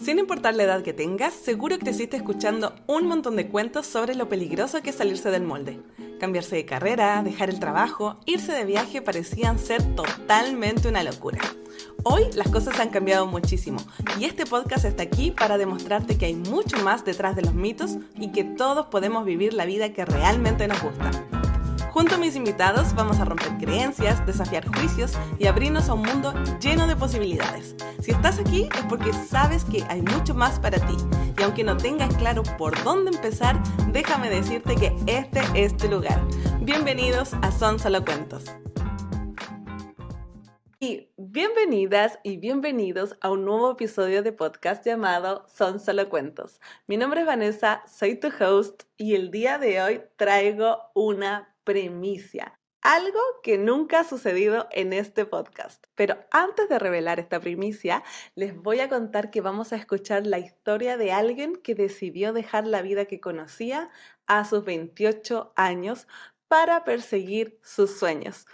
Sin importar la edad que tengas, seguro creciste escuchando un montón de cuentos sobre lo peligroso que es salirse del molde. Cambiarse de carrera, dejar el trabajo, irse de viaje parecían ser totalmente una locura. Hoy las cosas han cambiado muchísimo y este podcast está aquí para demostrarte que hay mucho más detrás de los mitos y que todos podemos vivir la vida que realmente nos gusta. Junto a mis invitados vamos a romper creencias, desafiar juicios y abrirnos a un mundo lleno de posibilidades. Si estás aquí es porque sabes que hay mucho más para ti. Y aunque no tengas claro por dónde empezar, déjame decirte que este es tu lugar. Bienvenidos a Son Solo Cuentos. Y bienvenidas y bienvenidos a un nuevo episodio de podcast llamado Son Solo Cuentos. Mi nombre es Vanessa, soy tu host y el día de hoy traigo una primicia. Algo que nunca ha sucedido en este podcast. Pero antes de revelar esta primicia, les voy a contar que vamos a escuchar la historia de alguien que decidió dejar la vida que conocía a sus 28 años para perseguir sus sueños.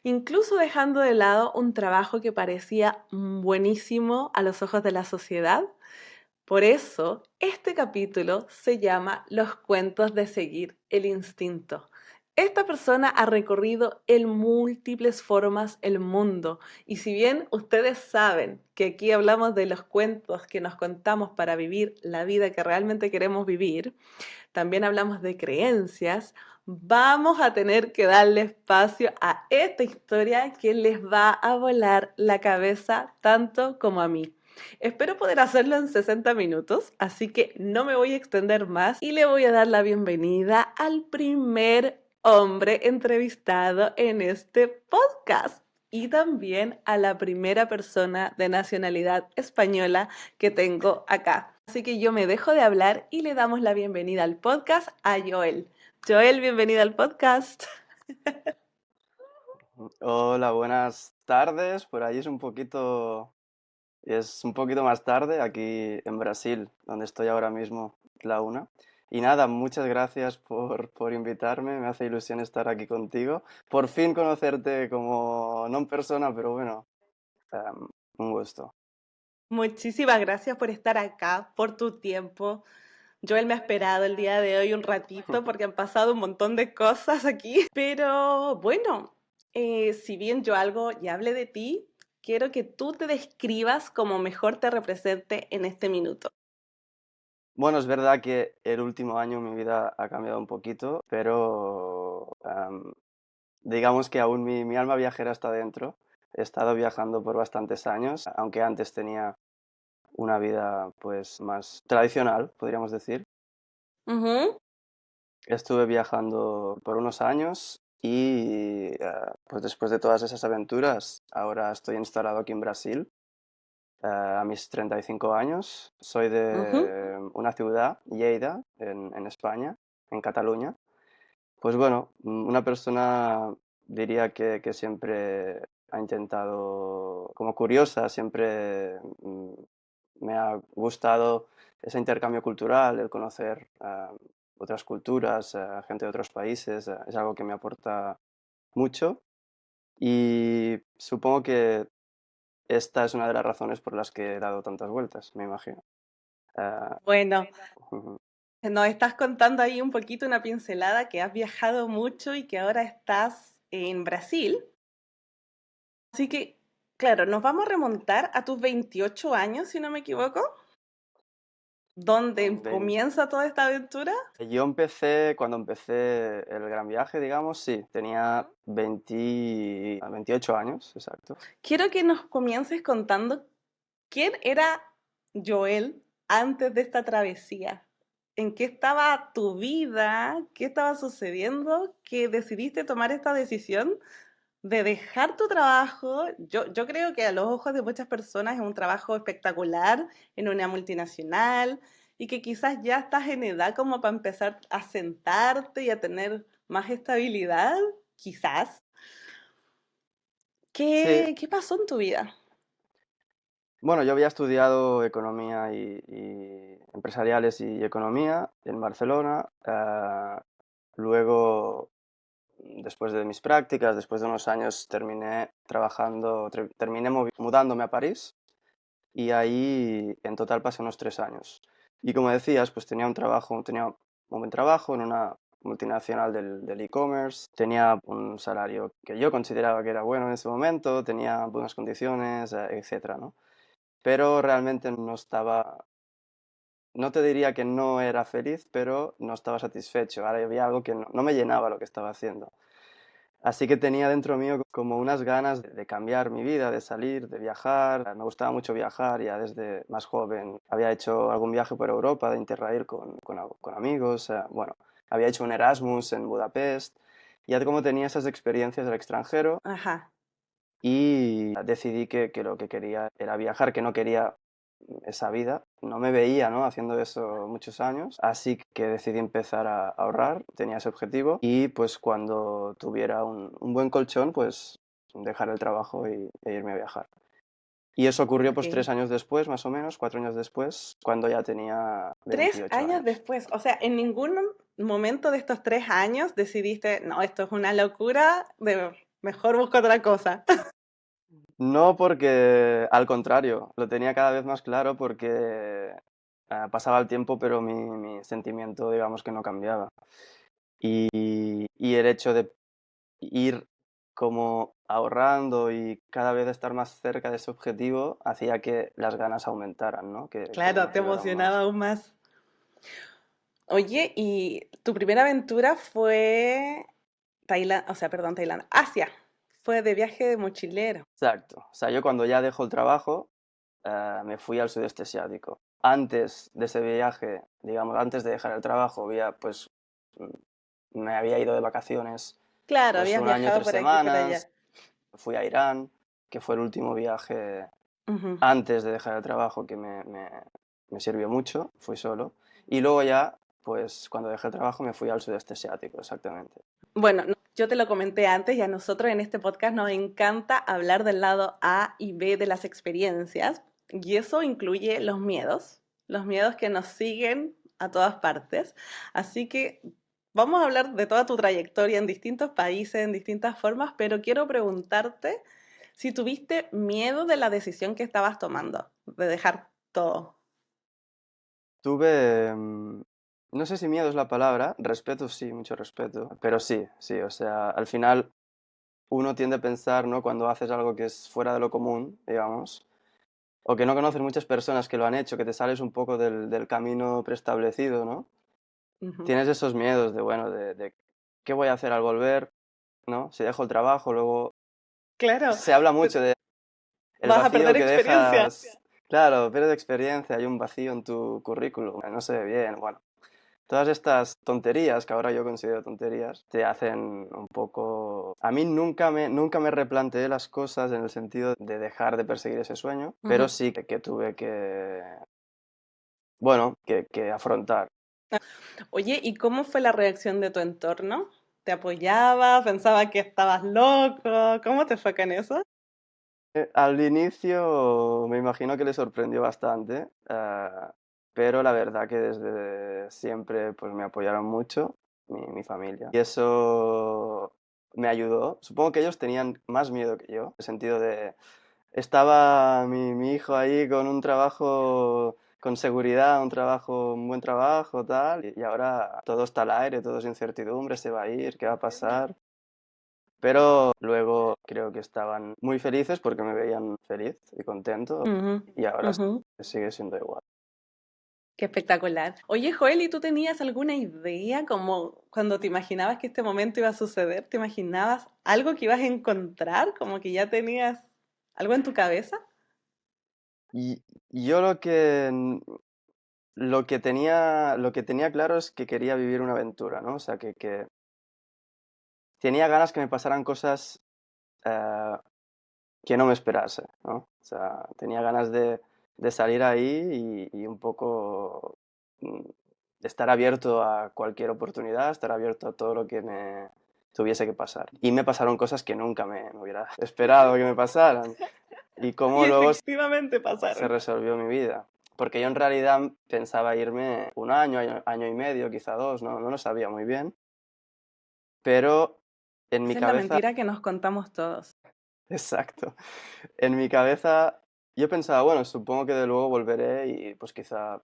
Incluso dejando de lado un trabajo que parecía buenísimo a los ojos de la sociedad. Por eso, este capítulo se llama Los cuentos de seguir el instinto. Esta persona ha recorrido en múltiples formas el mundo y si bien ustedes saben que aquí hablamos de los cuentos que nos contamos para vivir la vida que realmente queremos vivir, también hablamos de creencias, vamos a tener que darle espacio a esta historia que les va a volar la cabeza tanto como a mí. Espero poder hacerlo en 60 minutos, así que no me voy a extender más y le voy a dar la bienvenida al primer hombre entrevistado en este podcast y también a la primera persona de nacionalidad española que tengo acá. Así que yo me dejo de hablar y le damos la bienvenida al podcast a Joel. Joel, bienvenida al podcast. Hola, buenas tardes. Por ahí es un poquito más tarde, aquí en Brasil, donde estoy ahora mismo, la una. Y nada, muchas gracias por invitarme, me hace ilusión estar aquí contigo. Por fin conocerte como, no en persona, pero bueno, un gusto. Muchísimas gracias por estar acá, por tu tiempo. Joel me ha esperado el día de hoy un ratito porque han pasado un montón de cosas aquí. Pero bueno, si bien yo algo ya hablé de ti, quiero que tú te describas como mejor te represente en este minuto. Bueno, es verdad que el último año mi vida ha cambiado un poquito, pero digamos que aún mi alma viajera está dentro. He estado viajando por bastantes años, aunque antes tenía una vida pues más tradicional, podríamos decir. Ujú. Estuve viajando por unos años y pues después de todas esas aventuras, ahora estoy instalado aquí en Brasil a mis 35 años. Soy Ujú. de una ciudad, Lleida, en España, en Cataluña. Pues bueno, una persona diría que siempre ha intentado, como curiosa, siempre me ha gustado ese intercambio cultural, el conocer otras culturas, gente de otros países, es algo que me aporta mucho y supongo que esta es una de las razones por las que he dado tantas vueltas, me imagino. Ah, Bueno, ujú. nos estás contando ahí un poquito una pincelada que has viajado mucho y que ahora estás en Brasil. Así que, claro, nos vamos a remontar a tus 28 años, si no me equivoco, donde Ven- comienza toda esta aventura. Yo empecé, cuando empecé el gran viaje, digamos, sí, tenía 28 años, exacto. Quiero que nos comiences contando quién era Joel antes de esta travesía. ¿En qué estaba tu vida? ¿Qué estaba sucediendo? Que decidiste tomar esta decisión de dejar tu trabajo. Yo creo que a los ojos de muchas personas es un trabajo espectacular en una multinacional y que quizás ya estás en edad como para empezar a sentarte y a tener más estabilidad, quizás. Sí, ¿Qué pasó en tu vida? bueno, yo había estudiado economía y empresariales y economía en Barcelona. Luego, después de mis prácticas, después de unos años, terminé mudándome a París. y ahí en total pasé unos 3 años. Y como decías, pues tenía un buen trabajo en una multinacional del e-commerce, tenía un salario que yo consideraba que era bueno en ese momento, tenía buenas condiciones, etcétera, ¿no? Pero realmente no te diría que no era feliz, pero no estaba satisfecho. Ahora había algo que no me llenaba lo que estaba haciendo. Así que tenía dentro mío como unas ganas de cambiar mi vida, de salir, de viajar. Me gustaba mucho viajar, ya desde más joven. Había hecho algún viaje por Europa de Interrail con amigos. Bueno, había hecho un Erasmus en Budapest. Ya como tenía esas experiencias del extranjero Ajá. y decidí que lo que quería era viajar, que no quería esa vida. No me veía, ¿no?, haciendo eso muchos años, así que decidí empezar a ahorrar, tenía ese objetivo y pues cuando tuviera un buen colchón, pues dejar el trabajo e irme a viajar. Y eso ocurrió pues Ok. 3 años después, más o menos, 4 años después, cuando ya tenía Tres 28 años años. después, o sea, en ningún momento de estos 3 años decidiste, no, esto es una locura, mejor busco otra cosa. No, porque al contrario, lo tenía cada vez más claro porque pasaba el tiempo, pero mi sentimiento, digamos que no cambiaba. Y el hecho de ir como ahorrando y cada vez estar más cerca de ese objetivo hacía que las ganas aumentaran, ¿no? Que me Claro, te motivaran más. emocionaba aún más. Oye, y tu primera aventura fue Tailandia, o sea, perdón, Tailandia, Asia. Fue de viaje de mochilero. Exacto. O sea, yo cuando ya dejo el trabajo, me fui al sudeste asiático. Antes de ese viaje, digamos, antes de dejar el trabajo, pues, me había ido de vacaciones, Claro, pues habías 1 año, viajado tres por aquí y por semanas. allá. Fui a Irán, que fue el último viaje Ujú. antes de dejar el trabajo que me sirvió mucho, fui solo. Y luego ya, pues cuando dejé el trabajo me fui al sudeste asiático, exactamente. Bueno, yo te lo comenté antes y a nosotros en este podcast nos encanta hablar del lado A y B de las experiencias y eso incluye los miedos que nos siguen a todas partes. Así que vamos a hablar de toda tu trayectoria en distintos países, en distintas formas, pero quiero preguntarte si tuviste miedo de la decisión que estabas tomando, de dejar todo. Tuve, no sé si miedo es la palabra, respeto sí, mucho respeto, pero sí, sí, o sea, al final uno tiende a pensar, ¿no?, cuando haces algo que es fuera de lo común, digamos, o que no conoces muchas personas que lo han hecho, que te sales un poco del camino preestablecido, ¿no? Ujú. Tienes esos miedos de, bueno, de qué voy a hacer al volver, ¿no? Si dejo el trabajo, luego Claro, se habla te- mucho de el vas a vacío perder que experiencia. dejas. Claro, pierdes experiencia, hay un vacío en tu currículum, no se ve bien, bueno. Todas estas tonterías, que ahora yo considero tonterías, te hacen un poco... A mí nunca me replanteé las cosas en el sentido de dejar de perseguir ese sueño, pero Ujú. sí que tuve bueno, que afrontar. Oye, ¿y cómo fue la reacción de tu entorno? ¿Te apoyaba? ¿Pensaba que estabas loco? ¿Cómo te fue con eso? Al inicio me imagino que le sorprendió bastante, pero la verdad que desde siempre pues me apoyaron mucho, mi familia. Y eso me ayudó. Supongo que ellos tenían más miedo que yo, en el sentido de, estaba mi hijo ahí con un trabajo con seguridad, un buen trabajo, tal, y ahora todo está al aire, todo es incertidumbre, se va a ir, ¿qué va a pasar? Pero luego creo que estaban muy felices porque me veían feliz y contento Ujú, y ahora ujú. sigue siendo igual. Qué espectacular. Oye, Joel, ¿y tú tenías alguna idea como cuando te imaginabas que este momento iba a suceder? ¿Te imaginabas algo que ibas a encontrar? ¿Como que ya tenías algo en tu cabeza? Y yo lo que tenía claro es que quería vivir una aventura, ¿no? O sea, que tenía ganas que me pasaran cosas eh, que no me esperase, ¿no? O sea, tenía ganas de salir ahí y un poco mm, estar abierto a cualquier oportunidad, estar abierto a todo lo que me tuviese que pasar. Y me pasaron cosas que nunca me hubiera esperado que me pasaran. Y Y cómo luego efectivamente se pasaron. resolvió mi vida. Porque yo en realidad pensaba irme un año y medio, quizá 2, no lo sabía muy bien. Pero en mi Esa es la cabeza, mentira que nos contamos todos. exacto, en mi cabeza yo pensaba, bueno, supongo que de luego volveré y pues quizá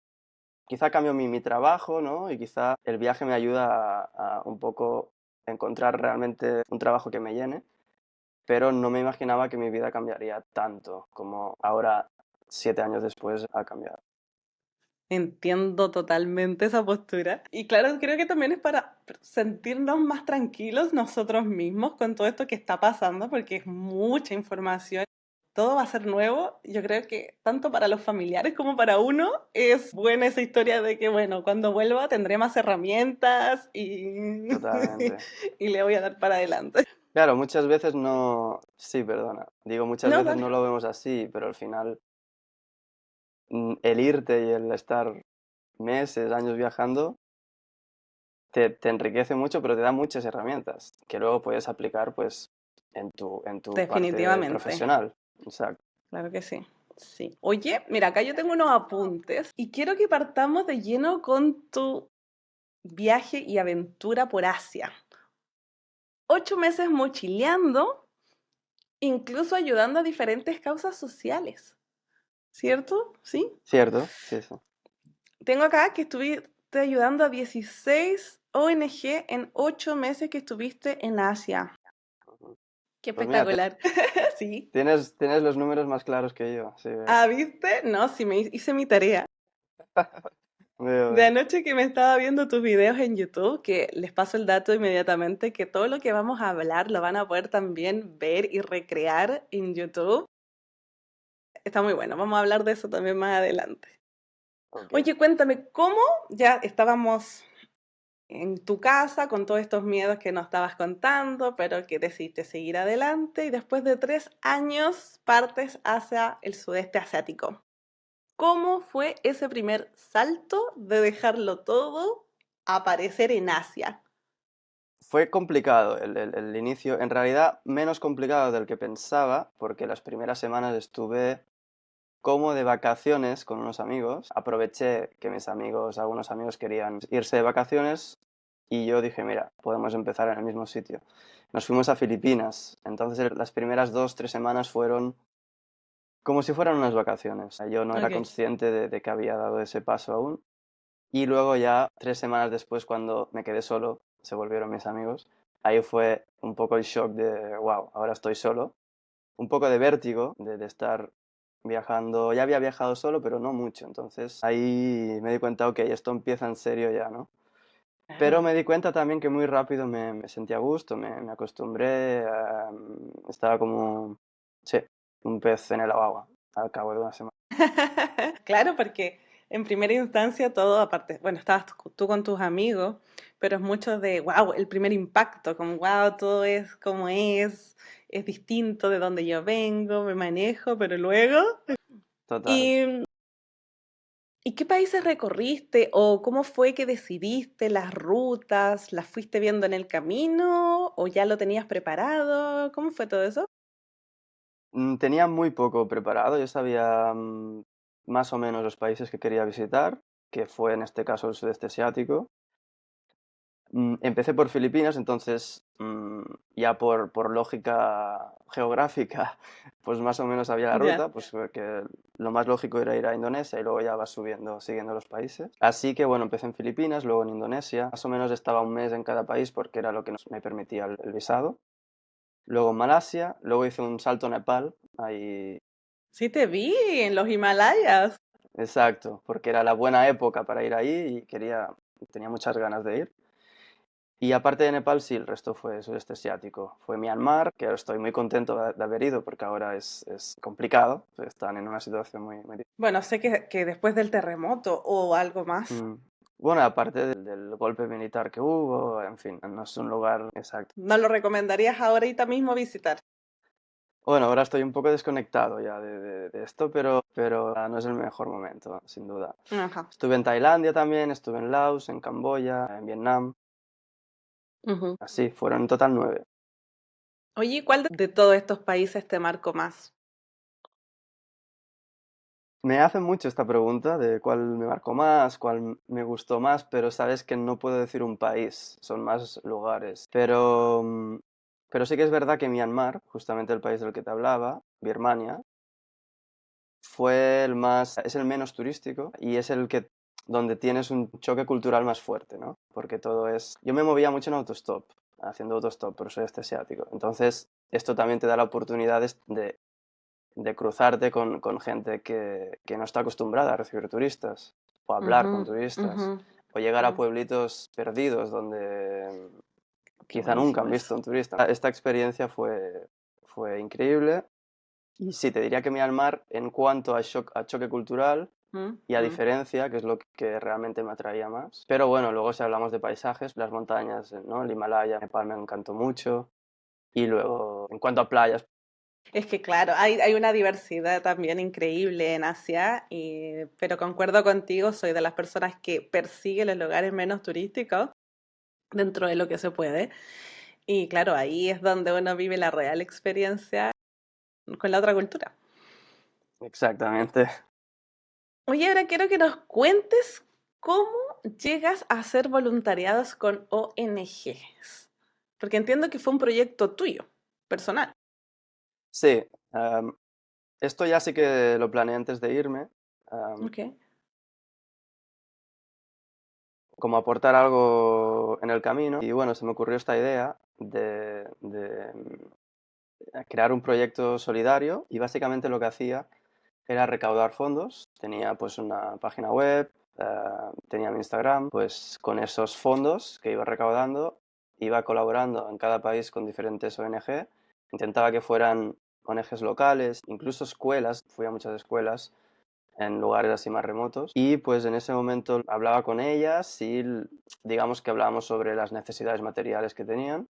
cambio mi trabajo, ¿no? Y quizá el viaje me ayuda a un poco encontrar realmente un trabajo que me llene, pero no me imaginaba que mi vida cambiaría tanto como ahora, 7 años después, ha cambiado. Entiendo totalmente esa postura. Y claro, creo que también es para sentirnos más tranquilos nosotros mismos con todo esto que está pasando, porque es mucha información. Todo va a ser nuevo. Yo creo que tanto para los familiares como para uno es buena esa historia de que, bueno, cuando vuelva tendré más herramientas y, Totalmente. y le voy a dar para adelante. Claro, muchas veces no... Sí, perdona. Digo, muchas No, veces dale. no lo vemos así, pero al final el irte y el estar meses, años viajando, te enriquece mucho, pero te da muchas herramientas que luego puedes aplicar pues en tu parte Definitivamente. profesional. Exacto. Claro que sí. Sí. Oye, mira, acá yo tengo unos apuntes y quiero que partamos de lleno con tu viaje y aventura por Asia. 8 meses mochileando, incluso ayudando a diferentes causas sociales, ¿cierto? ¿Sí? ¿Cierto? Sí, sí. Tengo acá que estuviste ayudando a 16 ONG en 8 meses que estuviste en Asia. Ujú. Qué Pues mira, espectacular. Sí. tienes los números más claros que yo. Sí, veo. Ah, ¿viste? No, sí me hice mi tarea. Veo, De veo. anoche que me estaba viendo tus videos en YouTube, que les paso el dato inmediatamente, que todo lo que vamos a hablar lo van a poder también ver y recrear en YouTube. Está muy bueno, vamos a hablar de eso también más adelante. Ok. Oye, cuéntame, ¿cómo ya estábamos en tu casa con todos estos miedos que nos estabas contando, pero que decidiste seguir adelante y después de 3 años partes hacia el sudeste asiático? ¿Cómo fue ese primer salto de dejarlo todo a aparecer en Asia? Fue complicado el inicio, en realidad menos complicado del que pensaba, porque las primeras semanas estuve como de vacaciones con unos amigos. Aproveché que algunos amigos querían irse de vacaciones y yo dije, mira, podemos empezar en el mismo sitio. Nos fuimos a Filipinas, entonces las primeras 2, 3 semanas fueron como si fueran unas vacaciones. Yo no era Ok. consciente de que había dado ese paso aún. Y luego ya 3 semanas después, cuando me quedé solo, se volvieron mis amigos. Ahí fue un poco el shock de, wow, ahora estoy solo. Un poco de vértigo de estar viajando. Ya había viajado solo, pero no mucho. Entonces ahí me di cuenta, ok, esto empieza en serio ya, ¿no? Pero Claro. me di cuenta también que muy rápido me sentí a gusto, me acostumbré, estaba como, sí, un pez en el agua al cabo de una semana. Claro, porque en primera instancia todo, aparte, bueno, estabas tú con tus amigos, pero es mucho de, wow, el primer impacto, como, wow, todo es como es distinto de donde yo vengo, me manejo, pero luego... Total. ¿Y, ¿y qué países recorriste o cómo fue que decidiste las rutas? ¿Las fuiste viendo en el camino o ya lo tenías preparado? ¿Cómo fue todo eso? Tenía muy poco preparado, yo sabía más o menos los países que quería visitar, que fue en este caso el sudeste asiático. Empecé por Filipinas, entonces ya por lógica geográfica, pues más o menos había la Ya. ruta, pues que lo más lógico era ir a Indonesia y luego ya vas subiendo, siguiendo los países. Así que bueno, empecé en Filipinas, luego en Indonesia, más o menos estaba un mes en cada país porque era lo que me permitía el visado. Luego en Malasia, luego hice un salto a Nepal, ahí, Sí te vi en los Himalayas. exacto, porque era la buena época para ir ahí y tenía muchas ganas de ir. Y aparte de Nepal, sí, el resto fue sudeste asiático. Fue Myanmar, que estoy muy contento de haber ido porque ahora es complicado, están en una situación muy difícil. Bueno, sé que después del terremoto o algo más, Bueno, aparte del golpe militar que hubo, en fin, no es un lugar exacto. ¿no lo recomendarías ahorita mismo visitar? Bueno, ahora estoy un poco desconectado ya de esto, pero no es el mejor momento, sin duda. Ajá. Estuve en Tailandia también, estuve en Laos, en Camboya, en Vietnam, Ujú. así, fueron en total 9. Oye, ¿y cuál de todos estos países te marcó más? Me hacen mucho esta pregunta de cuál me marcó más, cuál me gustó más, pero sabes que no puedo decir un país, son más lugares. Pero sí que es verdad que Myanmar, justamente el país del que te hablaba, Birmania, fue es el menos turístico y es el que donde tienes un choque cultural más fuerte, ¿no? Porque yo me movía mucho en autostop, haciendo autostop, por soy este asiático. Entonces, esto también te da la oportunidad de cruzarte con gente que no está acostumbrada a recibir turistas, o hablar con Ujú, turistas, ujú. o llegar a Mm, pueblitos perdidos donde qué quizá nunca han buenísimo visto eso. un turista. Esta experiencia fue increíble y sí, te diría que me al mar en cuanto a choque cultural Mm, y a mm. diferencia, que es lo que realmente me atraía más. Pero bueno, luego si hablamos de paisajes, las montañas, ¿no? El Himalaya, Nepal me encantó mucho. Y luego, en cuanto a playas, Es que claro, hay una diversidad también increíble en Asia, pero concuerdo contigo, soy de las personas que persigue los lugares menos turísticos dentro de lo que se puede. Y claro, ahí es donde uno vive la real experiencia con la otra cultura. exactamente. Oye, ahora quiero que nos cuentes cómo llegas a hacer voluntariados con ONGs. Porque entiendo que fue un proyecto tuyo, personal. Sí, esto ya sí que lo planeé antes de irme, am, Ok. como aportar algo en el camino. Y bueno, se me ocurrió esta idea de crear un proyecto solidario y básicamente lo que hacía era recaudar fondos. Tenía pues una página web, tenía mi Instagram, pues con esos fondos que iba recaudando iba colaborando en cada país con diferentes ONG. Intentaba que fueran ONGs locales, incluso escuelas, fui a muchas escuelas en lugares así más remotos y pues en ese momento hablaba con ellas y digamos que hablábamos sobre las necesidades materiales que tenían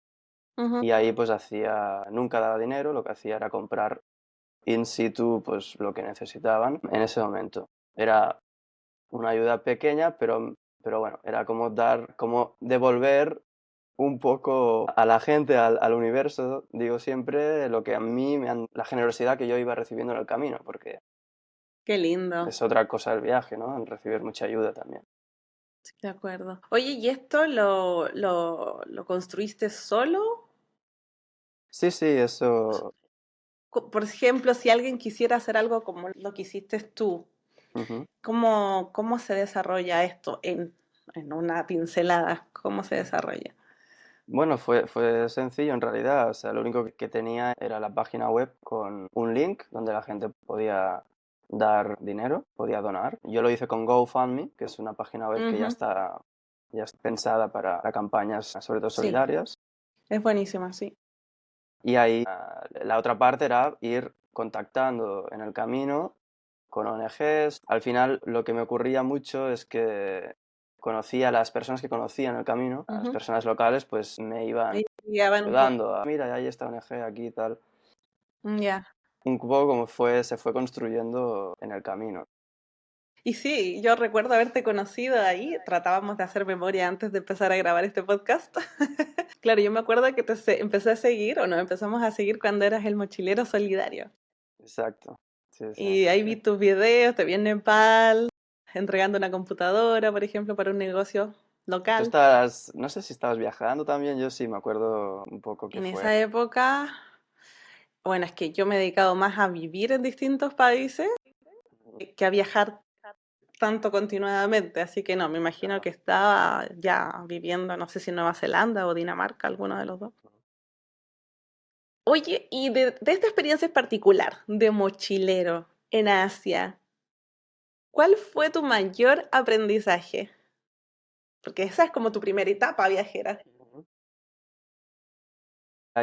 Ujú. y ahí pues nunca daba dinero, lo que hacía era comprar in situ pues lo que necesitaban en ese momento. Era una ayuda pequeña, pero bueno, era como devolver un poco a la gente, al universo, digo siempre, lo que a mí la generosidad que yo iba recibiendo en el camino, porque Qué lindo. es otra cosa del viaje, ¿no? En recibir mucha ayuda también. Sí, de acuerdo. Oye, ¿y esto lo construiste solo? Sí, sí, eso. Por ejemplo, si alguien quisiera hacer algo como lo que hiciste tú, Ujú. ¿cómo se desarrolla esto en una pincelada? ¿Cómo se desarrolla? Bueno, fue sencillo en realidad. O sea, lo único que tenía era la página web con un link donde la gente podía dar dinero, podía donar. Yo lo hice con GoFundMe, que es una página web que Ujú. ya está pensada para campañas, sobre todo Sí, solidarias. es buenísima, sí. Y ahí la otra parte era ir contactando en el camino con ONGs. Al final lo que me ocurría mucho es que conocía a las personas que conocía en el camino, a las Ujú. personas locales, pues me iban Ahí guiaban un poco. ayudando. Mira, hay esta ONG aquí y tal. Ya. Un poco como se fue construyendo en el camino. Y sí, yo recuerdo haberte conocido ahí, tratábamos de hacer memoria antes de empezar a grabar este podcast. Claro, yo me acuerdo que empecé a seguir, o nos empezamos a seguir cuando eras el mochilero solidario. Exacto. Sí, sí. Y ahí vi tus videos, te vi en Nepal, entregando una computadora, por ejemplo, para un negocio local. No sé si estabas viajando también, yo sí me acuerdo un poco que En fue. esa época, bueno, es que yo me he dedicado más a vivir en distintos países que a viajar tanto continuadamente, así que no, me imagino que estaba ya viviendo, no sé si en Nueva Zelanda o Dinamarca, alguno de los dos. Oye, y de esta experiencia en particular, de mochilero en Asia, ¿cuál fue tu mayor aprendizaje? Porque esa es como tu primera etapa viajera.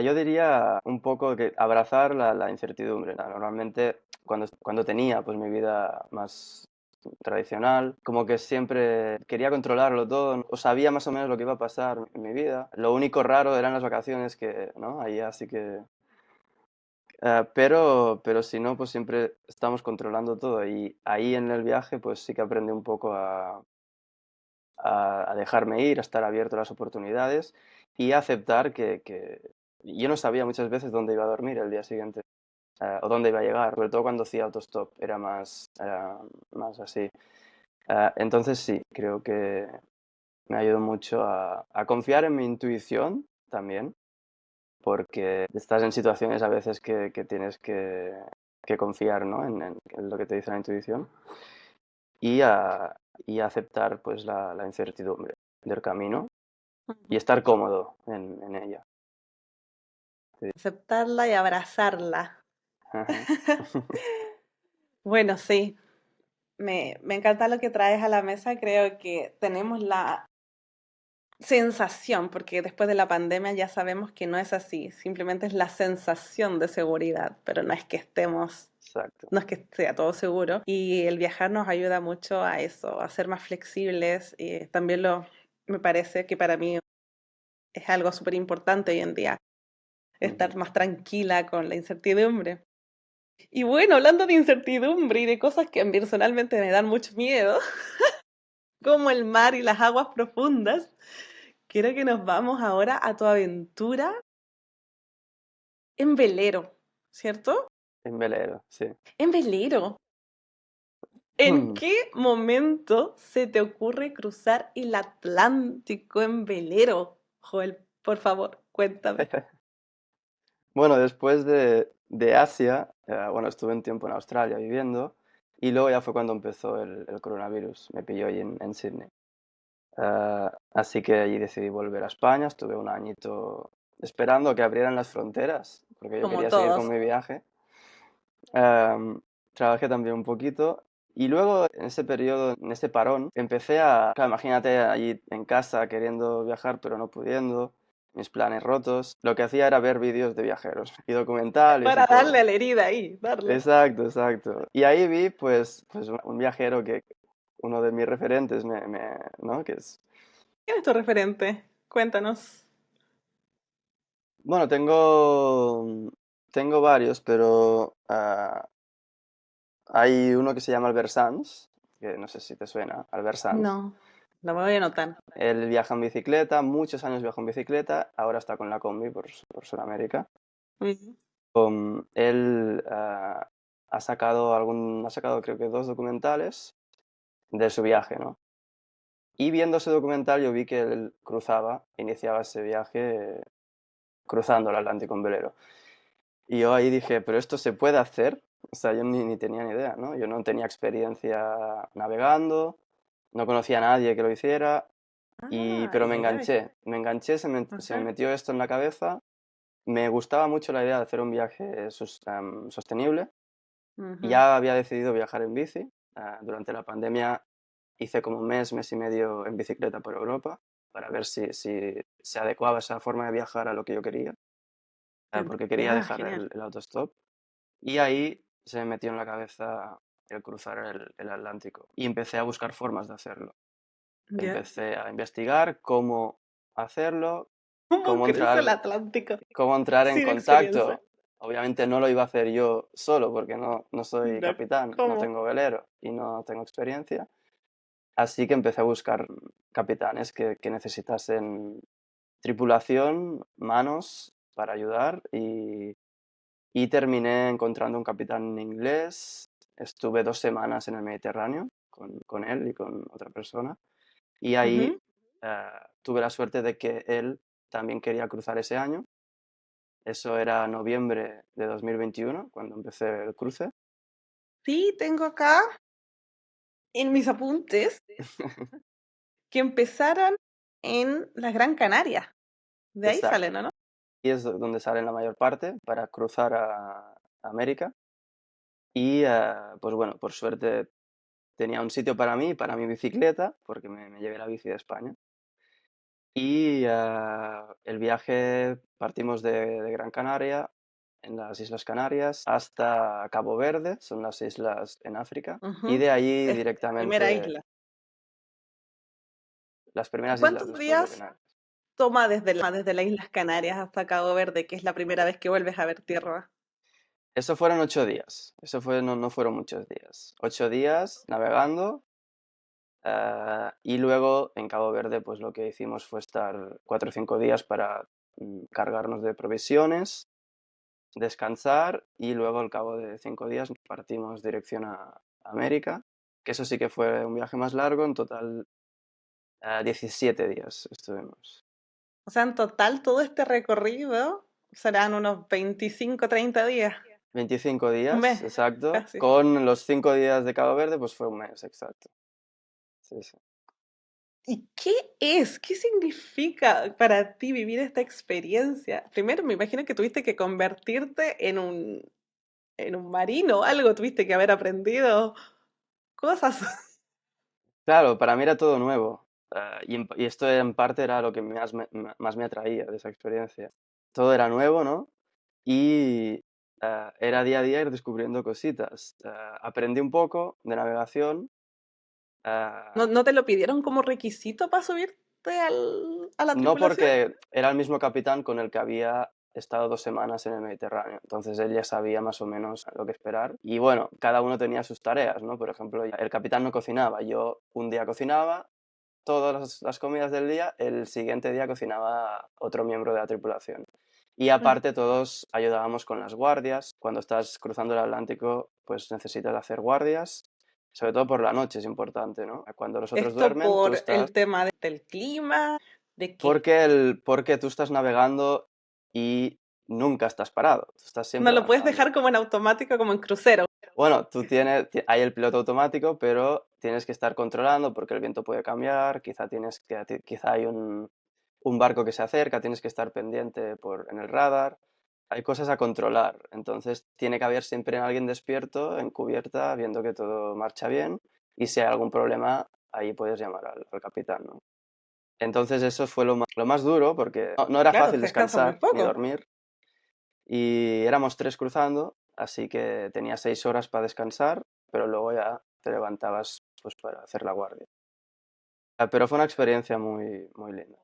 Yo diría un poco que abrazar la incertidumbre, ¿no? Normalmente cuando tenía pues mi vida más tradicional, como que siempre quería controlarlo todo, ¿no? O sabía más o menos lo que iba a pasar en mi vida. Lo único raro eran las vacaciones que, ¿no? Ahí así que... pero si no, pues siempre estamos controlando todo y ahí en el viaje pues sí que aprendí un poco a dejarme ir, a estar abierto a las oportunidades y a aceptar que yo no sabía muchas veces dónde iba a dormir el día siguiente, o dónde iba a llegar, sobre todo cuando hacía autostop, era más así. Entonces sí, creo que me ayudó mucho a confiar en mi intuición también, porque estás en situaciones a veces que tienes que que confiar, ¿no? En lo que te dice la intuición y a, y a aceptar pues la incertidumbre del camino y Ujú. estar cómodo en ella. Sí. Aceptarla y abrazarla. Ajá. Bueno, sí, me encanta lo que traes a la mesa. Creo que tenemos la sensación, porque después de la pandemia ya sabemos que no es así, simplemente es la sensación de seguridad, pero no es que estemos, Exacto. no es que sea todo seguro. Y el viajar nos ayuda mucho a eso, a ser más flexibles. Y también me parece que para mí es algo súper importante hoy en día, Ujú. estar más tranquila con la incertidumbre. Y bueno, hablando de incertidumbre y de cosas que a mí personalmente me dan mucho miedo, como el mar y las aguas profundas, quiero que nos vamos ahora a tu aventura en velero, ¿cierto? En velero, sí. En velero. ¿En qué momento se te ocurre cruzar el Atlántico en velero? Joel, por favor, cuéntame. Bueno, después de Asia, bueno, estuve un tiempo en Australia viviendo y luego ya fue cuando empezó el coronavirus, me pilló allí en Sydney. Así que allí decidí volver a España, estuve un añito esperando a que abrieran las fronteras, porque yo Como quería seguir con todos. mi viaje. Am, Trabajé también un poquito y luego en ese periodo, en ese parón, empecé claro, imagínate allí en casa queriendo viajar pero no pudiendo, mis planes rotos. Lo que hacía era ver vídeos de viajeros y documentales y Para darle todo. a la herida ahí, darle. Exacto, exacto. Y ahí vi pues un viajero que uno de mis referentes ¿no? Que es, ¿Quién es tu referente? Cuéntanos. bueno, tengo varios, pero hay uno que se llama Albert Sanz, que no sé si te suena, Albert Sanz. No, lo voy a anotar. Él viaja en bicicleta, muchos años viajó en bicicleta, ahora está con la combi por Sudamérica. Ujú. Él ha sacado creo que 2 documentales de su viaje, ¿no? Y viendo ese documental yo vi que él iniciaba ese viaje cruzando el Atlántico en velero. Y yo ahí dije, pero esto se puede hacer. O sea, yo ni tenía ni idea, ¿no? Yo no tenía experiencia navegando, no conocía a nadie que lo hiciera, Ah, pero ya. me enganché, se me Ajá. metió esto en la cabeza. Me gustaba mucho la idea de hacer un viaje sostenible y Ujú. ya había decidido viajar en bici. Durante la pandemia hice como un mes y medio en bicicleta por Europa para ver si se adecuaba esa forma de viajar a lo que yo quería, porque quería Ya, dejar genial. el autostop. Y ahí se me metió en la cabeza el cruzar el Atlántico y empecé a buscar formas de hacerlo. Ya. Empecé a investigar cómo hacerlo, ¿Cómo cómo cruzo el entrar, Atlántico cómo entrar en sin experiencia? contacto. Obviamente no lo iba a hacer yo solo porque no soy No, capitán, no ¿cómo? tengo velero y no tengo experiencia. Así que empecé a buscar capitanes que necesitasen tripulación, manos para ayudar y terminé encontrando un capitán inglés. Estuve 2 semanas en el Mediterráneo con él y con otra persona. Y ahí Ujú. tuve la suerte de que él también quería cruzar ese año. Eso era noviembre de 2021, cuando empecé el cruce. Sí, tengo acá en mis apuntes que empezaron en las Gran Canarias. De ahí salen, Exacto. ¿o no? Y es donde salen la mayor parte para cruzar a América. Y pues bueno, por suerte tenía un sitio para mí, para mi bicicleta, porque me llevé la bici de España. Y el viaje partimos de Gran Canaria, en las Islas Canarias, hasta Cabo Verde, son las islas en África, y Ujú. de allí Es la primera directamente isla. las ¿Y primeras islas cuántos después de días Canarias. toma desde las Islas Canarias hasta Cabo Verde, que es la primera vez que vuelves a ver tierra? Eso fueron 8 días, no fueron muchos días. 8 días navegando y luego en Cabo Verde pues lo que hicimos fue estar 4 o 5 días para cargarnos de provisiones, descansar y luego al cabo de 5 días partimos dirección a América, que eso sí que fue un viaje más largo, en total 17 días estuvimos. O sea, en total todo este recorrido serán unos 25, 30 días. 25 Un días, mes, exacto. casi. Con los 5 días de Cabo Verde, pues fue un mes, exacto. Sí, sí. ¿Y qué es? ¿Qué significa para ti vivir esta experiencia? Primero, me imagino que tuviste que convertirte en un marino, algo tuviste que haber aprendido, cosas. Claro, para mí era todo nuevo. Y esto en parte era lo que más me atraía de esa experiencia. Todo era nuevo, ¿no? Y era día a día ir descubriendo cositas. Aprendí un poco de navegación. ¿No, ah, no te lo pidieron como requisito para subirte a la no tripulación? porque era el mismo capitán con el que había estado 2 semanas en el Mediterráneo. Entonces él ya sabía más o menos lo que esperar. Y bueno, cada uno tenía sus tareas, ¿no? Por ejemplo, el capitán no cocinaba. Yo un día cocinaba todas las comidas del día, el siguiente día cocinaba otro miembro de la tripulación. Y Mm. aparte todos ayudábamos con las guardias. Cuando estás cruzando el Atlántico, pues necesitas hacer guardias. Sobre todo por la noche es importante, ¿no? Cuando los otros Esto duermen, tú por estás... el tema del clima, ¿de qué? Porque tú estás navegando y nunca estás parado. Tú estás No siempre lo puedes avanzando. dejar como en automático, como en crucero. Bueno, hay el piloto automático, pero tienes que estar controlando porque el viento puede cambiar, quizá hay un barco que se acerca, tienes que estar pendiente en el radar. Hay cosas a controlar, entonces tiene que haber siempre alguien despierto, en cubierta, viendo que todo marcha bien y si hay algún problema, ahí puedes llamar al capitán, ¿no? Entonces eso fue lo más duro porque no era Claro, fácil se descansa muy descansar ni poco. dormir y éramos 3 cruzando, así que tenía 6 horas para descansar, pero luego ya te levantabas pues para hacer la guardia. Pero fue una experiencia muy, muy linda.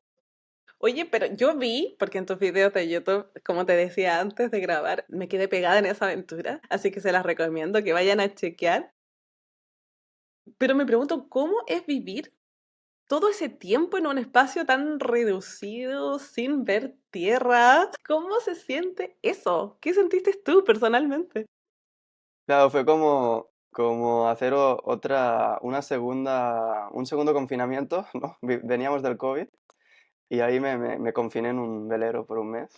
Oye, pero yo vi, porque en tus videos de YouTube, como te decía antes de grabar, me quedé pegada en esa aventura, así que se las recomiendo que vayan a chequear. Pero me pregunto, ¿cómo es vivir todo ese tiempo en un espacio tan reducido, sin ver tierra? ¿Cómo se siente eso? ¿Qué sentiste tú personalmente? Claro, fue como hacer un segundo confinamiento, ¿no? Veníamos del COVID y ahí me confiné en un velero por un mes.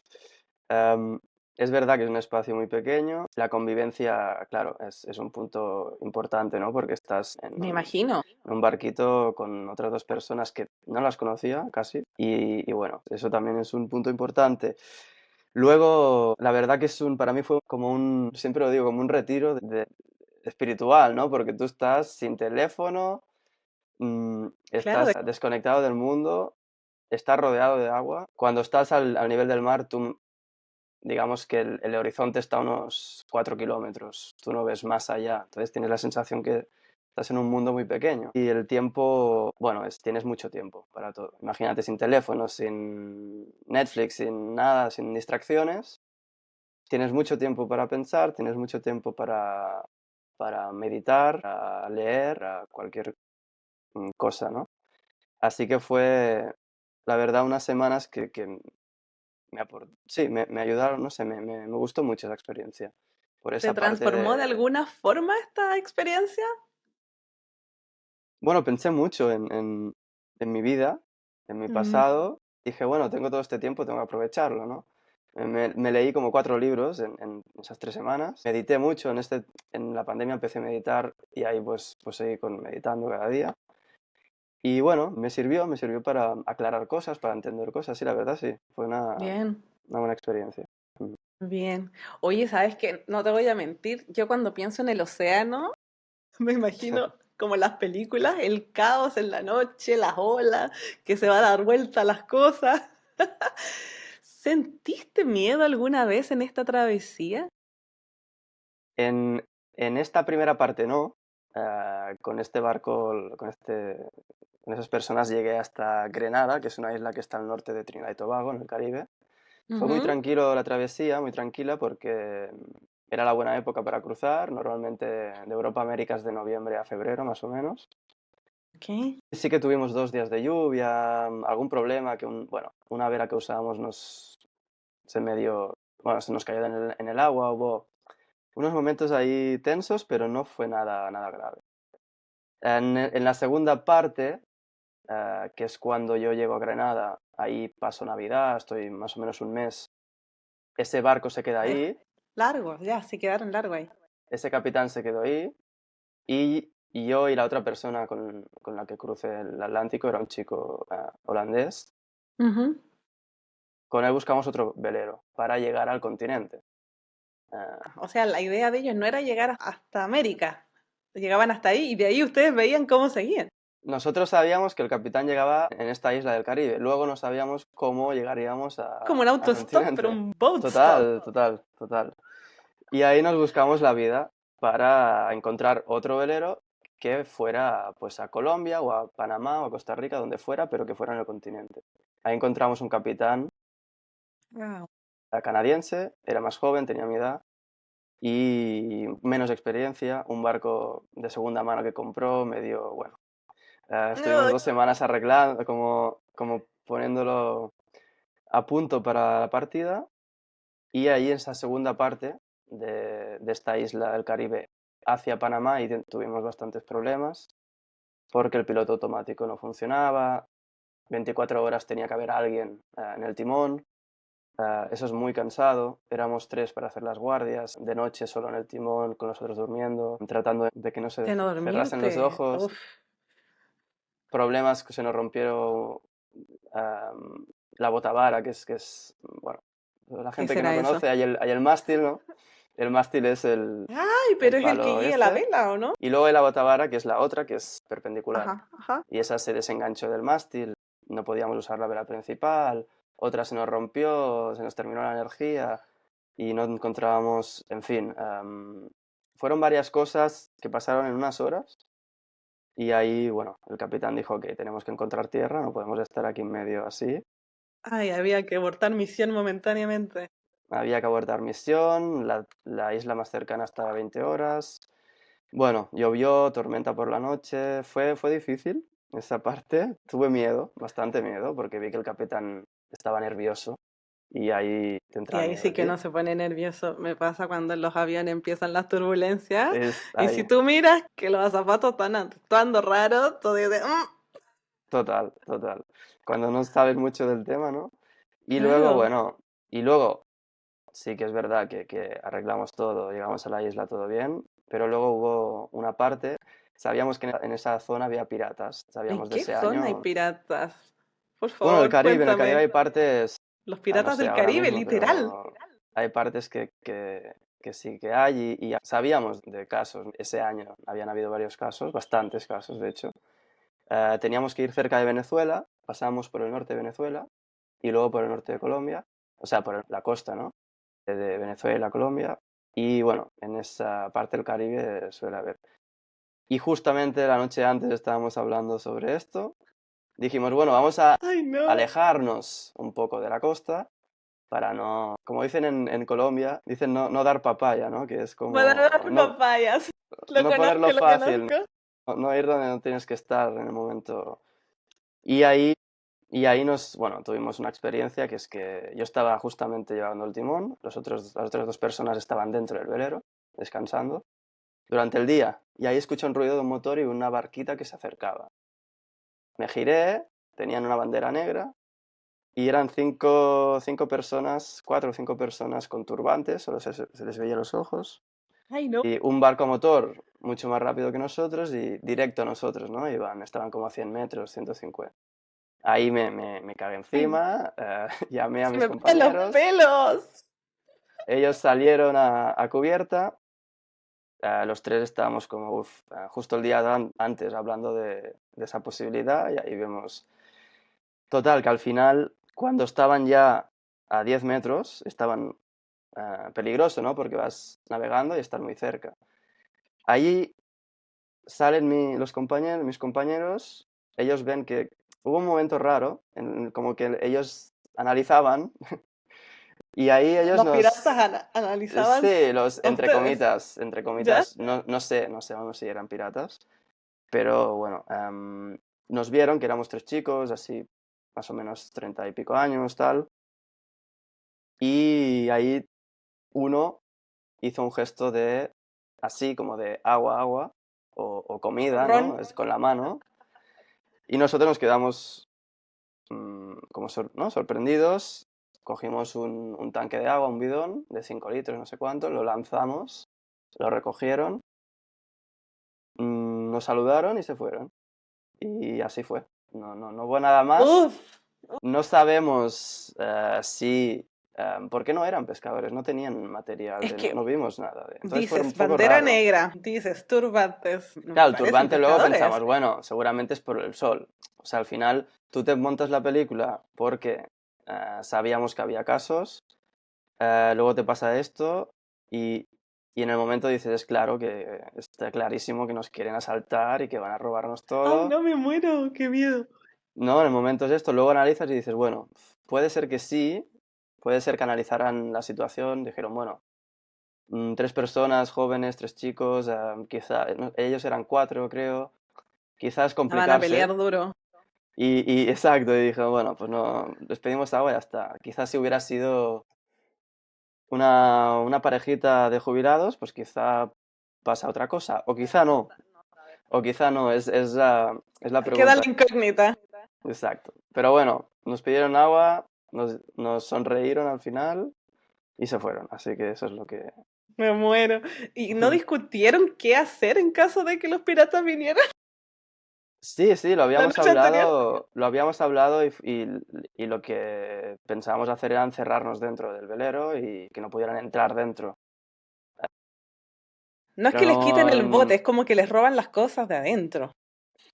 Em, es verdad que es un espacio muy pequeño. La convivencia, claro, es un punto importante, ¿no? Porque estás Me imagino. en un barquito con otras dos personas que no las conocía casi. Y bueno, eso también es un punto importante. Luego, la verdad que para mí fue como siempre lo digo, como un retiro espiritual, ¿no? Porque tú estás sin teléfono, Claro, estás desconectado del mundo, estás rodeado de agua. Cuando estás al nivel del mar, tú, digamos que el horizonte está a unos 4 kilómetros, tú no ves más allá, entonces tienes la sensación que estás en un mundo muy pequeño. Y el tiempo, bueno, tienes mucho tiempo para todo. Imagínate sin teléfono, sin Netflix, sin nada, sin distracciones. Tienes mucho tiempo para pensar, tienes mucho tiempo para meditar, a leer, a cualquier cosa, ¿no? Así que fue, la verdad, unas semanas que sí, me ayudaron, no sé, me gustó mucho esa experiencia. Por ¿te esa parte transformó de de... alguna forma esta experiencia? Bueno, pensé mucho en mi vida, en mi Mm, pasado. Dije, bueno, tengo todo este tiempo, tengo que aprovecharlo, ¿no? Me leí como 4 libros en esas 3 semanas. Medité mucho en la pandemia empecé a meditar y ahí pues seguí meditando cada día. Y bueno, me sirvió para aclarar cosas, para entender cosas, sí, la verdad sí, fue bien. una buena experiencia. Mm. Bien. Oye, ¿sabes qué? No te voy a mentir, yo cuando pienso en el océano, me imagino como las películas, el caos en la noche, las olas, que se va a dar vuelta las cosas. ¿Sentiste miedo alguna vez en esta travesía? En, en esta primera parte no, con este barco, con esas personas llegué hasta Grenada, que es una isla que está al norte de Trinidad y Tobago, en el Caribe. Fue muy Ujú. tranquilo la travesía, muy tranquila porque era la buena época para cruzar, normalmente de Europa a América es de noviembre a febrero más o menos. Ok. Sí que tuvimos 2 días de lluvia, algún problema, bueno, una vela que usábamos bueno, se nos cayó en el agua, hubo unos momentos ahí tensos, pero no fue nada, nada grave. En la segunda parte, que es cuando yo llego a Granada, ahí paso Navidad, estoy más o menos un mes, ese barco se queda Es ahí. Largo, ya, se quedaron largo ahí. Ese capitán se quedó ahí y yo y la otra persona con la que crucé el Atlántico era un chico holandés. Ujú. Con él buscamos otro velero para llegar al continente. Eh, O sea, la idea de ellos no era llegar hasta América. Llegaban hasta ahí y de ahí ustedes veían cómo seguían. Nosotros sabíamos que el capitán llegaba en esta isla del Caribe, luego no sabíamos cómo llegaríamos Como un al autostop, pero continente. un boat stop. Total, total, total. Y ahí nos buscamos la vida para encontrar otro velero que fuera pues a Colombia o a Panamá o a Costa Rica, donde fuera, pero que fuera en el continente. Ahí encontramos un capitán Wow. canadiense, era más joven, tenía mi edad y menos experiencia, un barco de segunda mano que compró, medio, bueno, estuvimos 2 semanas arreglando, como poniéndolo a punto para la partida y ahí en esa segunda parte de esta isla del Caribe hacia Panamá y tuvimos bastantes problemas porque el piloto automático no funcionaba, 24 horas tenía que haber alguien en el timón. Eso es muy cansado. Éramos tres para hacer las guardias, de noche solo en el timón, con los otros durmiendo, tratando de que no se De no cerrasen los dormirte. ojos. Uf, Problemas que se nos rompieron la botavara, que es, bueno, la ¿qué gente que no será eso? conoce, hay el mástil, ¿no? El mástil es el, Ay, el pero es el que palo guía la este, vela, ¿o no? y luego hay la botavara, que es la otra, que es perpendicular. Ajá, ajá. Y esa se desenganchó del mástil, no podíamos usar la vela principal, otra se nos rompió, se nos terminó la energía y no encontrábamos, en fin, fueron varias cosas que pasaron en unas horas y ahí, bueno, el capitán dijo que tenemos que encontrar tierra, no podemos estar aquí en medio así. Ay, había que abortar misión momentáneamente. Había que abortar misión, la isla más cercana estaba a 20 horas. Bueno, llovió, tormenta por la noche, fue difícil esa parte. Tuve miedo, bastante miedo, porque vi que el capitán estaba nervioso y ahí te Y entra el ahí miedo sí a que ti. uno se pone nervioso. Me pasa cuando en los aviones empiezan las turbulencias. Es Y si ahí, tú miras que los zapatos están actuando raro, tú dices, "Mm". total, total. Cuando no sabes mucho del tema, ¿no? Y luego, Claro. bueno, y luego sí que es verdad que arreglamos todo, llegamos a la isla todo bien, pero luego hubo una parte, sabíamos que en esa zona había piratas, ¿En sabíamos de qué ese zona hay año. piratas? Por Bueno, favor, En el Caribe cuéntame. hay partes, Los no piratas sé del ahora Caribe, mismo, literal. pero hay partes que sí que hay y sabíamos de casos. Ese año habían habido varios casos, bastantes casos de hecho. Teníamos que ir cerca de Venezuela, pasamos por el norte de Venezuela y luego por el norte de Colombia, o sea, por la costa, ¿no? De Venezuela, Colombia. Y bueno, en esa parte del Caribe suele haber. Y justamente la noche antes estábamos hablando sobre esto. Dijimos, bueno, vamos a Ay, no. alejarnos un poco de la costa para no, como dicen en Colombia, dicen no dar papaya, ¿no? Que es Van a como dar papayas. Lo no ponerlo conozco, lo fácil, conozco. no ir donde no tienes que estar en el momento. Y ahí, y ahí bueno, tuvimos una experiencia que es que yo estaba justamente llevando el timón, las otras dos personas estaban dentro del velero, descansando, durante el día. Y ahí escuché un ruido de un motor y una barquita que se acercaba. Me giré, tenían una bandera negra y eran cinco personas, 4 o 5 personas con turbantes, solo se les veía los ojos. Ay, no. Y un barco a motor mucho más rápido que nosotros y directo a nosotros, ¿no? Estaban como a 100 metros, 150. Ahí me cagué Ay, encima, llamé a se mis me ponen los compañeros, pelos. ellos salieron a cubierta, los tres estábamos como, justo el día antes hablando de esa posibilidad y ahí vemos. Total, que al final, cuando estaban ya a 10 metros, estaban peligroso, ¿no? Porque vas navegando y estás muy cerca. Allí salen mis compañeros, ellos ven que hubo un momento raro, como que ellos analizaban, y ahí ellos Los piratas nos, analizaban sí, los, a ustedes. entre ¿Ya? comitas, no sabemos si eran piratas, pero bueno, nos vieron que éramos tres chicos, así más o menos 30 y pico años, tal, y ahí uno hizo un gesto de, así como de agua, agua, o comida, Ron. ¿no? Es con la mano. Y nosotros nos quedamos como ¿no? sorprendidos cogimos un tanque de agua, un bidón de 5 litros, no sé cuánto, lo lanzamos, lo recogieron, nos saludaron y se fueron. Y así fue. No hubo nada más. Uf, No sabemos si... ¿por qué no eran pescadores? No tenían material, es no que vimos nada. Entonces fue un dices poco bandera raro. negra, dices turbantes, no Claro, el parecen turbante luego pescadores. pensamos, bueno, seguramente es por el sol. O sea, al final tú te montas la película porque sabíamos que había casos, luego te pasa esto y en el momento dices, es claro que está clarísimo que nos quieren asaltar y que van a robarnos Ay, todo. no me muero, qué miedo. No, en el momento es esto, luego analizas y dices, bueno, puede ser que sí, puede ser que analizaran la situación, dijeron, bueno, 3 personas jóvenes, 3 chicos, quizá, ellos eran 4, creo, quizás La van a complicarse. pelear duro. Y exacto, y dije, bueno, pues no, les pedimos agua y ya está. Quizás si hubiera sido una parejita de jubilados, pues quizá pasa otra cosa, o quizá no, es la Queda la pregunta. incógnita. Exacto. Pero bueno, nos pidieron agua, nos sonreíron al final y se fueron. Así que eso es lo que... Me muero. ¿Y no discutieron qué hacer en caso de que los piratas vinieran Sí, sí, la noche anterior? lo habíamos hablado y lo que pensábamos hacer era encerrarnos dentro del velero y que no pudieran entrar dentro. No es Pero que les quiten no, el bote, es como que les roban las cosas de adentro.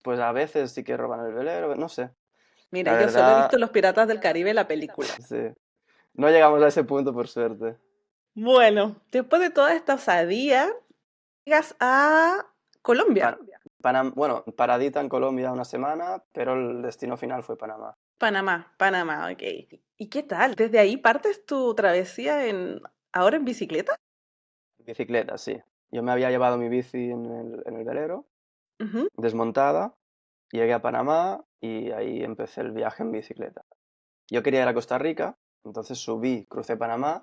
pues a veces sí que roban el velero, no sé. Mira, La yo solo he visto verdad, Los Piratas del Caribe, la película. sí. No llegamos a ese punto por suerte. Bueno, después de toda esta osadía, llegas a Colombia, Pa- bueno, paradita en Colombia una semana, pero el destino final fue Panamá. Panamá, ok. ¿Y qué tal? ¿Desde ahí partes tu travesía ahora en bicicleta? Bicicleta, sí. Yo me había llevado mi bici en el velero, Ujú. desmontada, llegué a Panamá y ahí empecé el viaje en bicicleta. Yo quería ir a Costa Rica, entonces subí, crucé Panamá,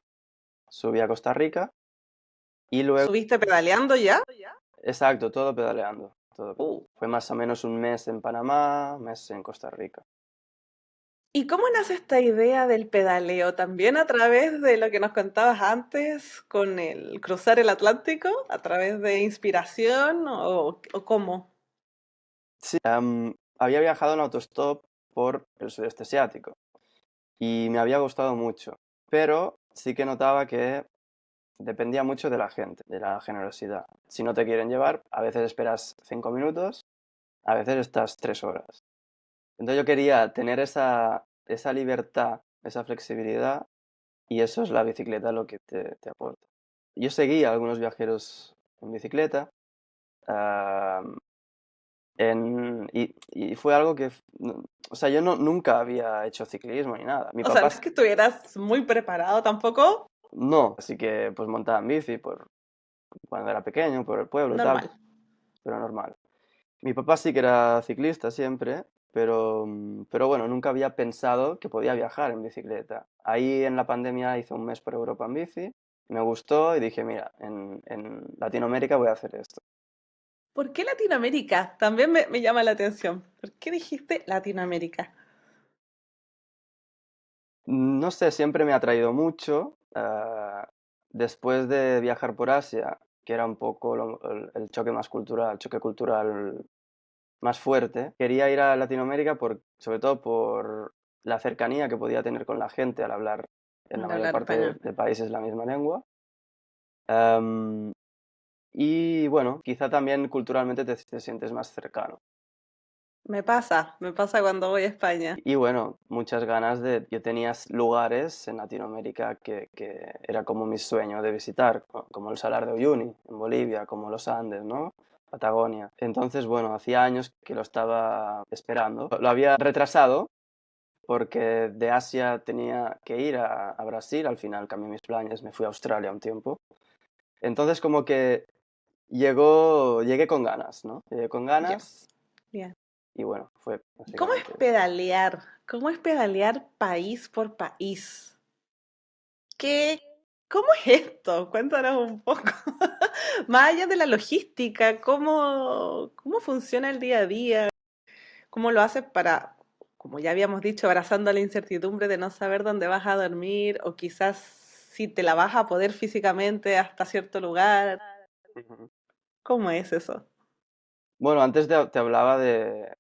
subí a Costa Rica y luego, ¿Subiste pedaleando ya? exacto, todo pedaleando. Uh. Fue más o menos un mes en Panamá, un mes en Costa Rica. ¿Y cómo nace esta idea del pedaleo? ¿También a través de lo que nos contabas antes con el cruzar el Atlántico? ¿A través de inspiración o cómo? Sí, había viajado en autostop por el sudeste asiático y me había gustado mucho, pero sí que notaba que dependía mucho de la gente, de la generosidad. Si no te quieren llevar, a veces esperas 5 minutos, a veces estás 3 horas. Entonces yo quería tener esa libertad, esa flexibilidad, y eso es la bicicleta lo que te aporta. Yo seguí a algunos viajeros en bicicleta, ah, y fue algo que, o sea, yo nunca había hecho ciclismo ni nada. Mi O sea, papá no es que estuvieras muy preparado tampoco, no, así que pues montaba en bici cuando era pequeño, por el pueblo y tal, normal. pero normal. Mi papá sí que era ciclista siempre, pero bueno, nunca había pensado que podía viajar en bicicleta. Ahí en la pandemia hice un mes por Europa en bici, me gustó y dije, mira, en Latinoamérica voy a hacer esto. ¿Por qué Latinoamérica? También me llama la atención. ¿Por qué dijiste Latinoamérica? No sé, siempre me ha atraído mucho. Después de viajar por Asia, que era un poco el choque más cultural, el choque cultural más fuerte, quería ir a Latinoamérica sobre todo por la cercanía que podía tener con la gente al hablar en la Al mayor hablar parte de, español. de países la misma lengua. Em, y bueno, quizá también culturalmente te sientes más cercano. Me pasa cuando voy a España. Y bueno, muchas ganas yo tenía lugares en Latinoamérica que era como mi sueño de visitar, como el Salar de Uyuni en Bolivia, como los Andes, ¿no? Patagonia. Entonces, bueno, hacía años que lo estaba esperando. Lo había retrasado porque de Asia tenía que ir a Brasil, al final cambié mis planes, me fui a Australia un tiempo. Entonces como que llegué con ganas, ¿no? Llegué con Ya, ganas bien. y bueno, fue ¿Y cómo es básicamente eso. pedalear? ¿Cómo es pedalear país por país? ¿Qué, cómo es esto? Cuéntanos un poco. Más allá de la logística, ¿cómo funciona el día a día? ¿Cómo lo haces para como ya habíamos dicho, abrazando la incertidumbre de no saber dónde vas a dormir o quizás si te la vas a poder físicamente hasta cierto lugar. Ujú. ¿Cómo es eso? Bueno, antes te hablaba de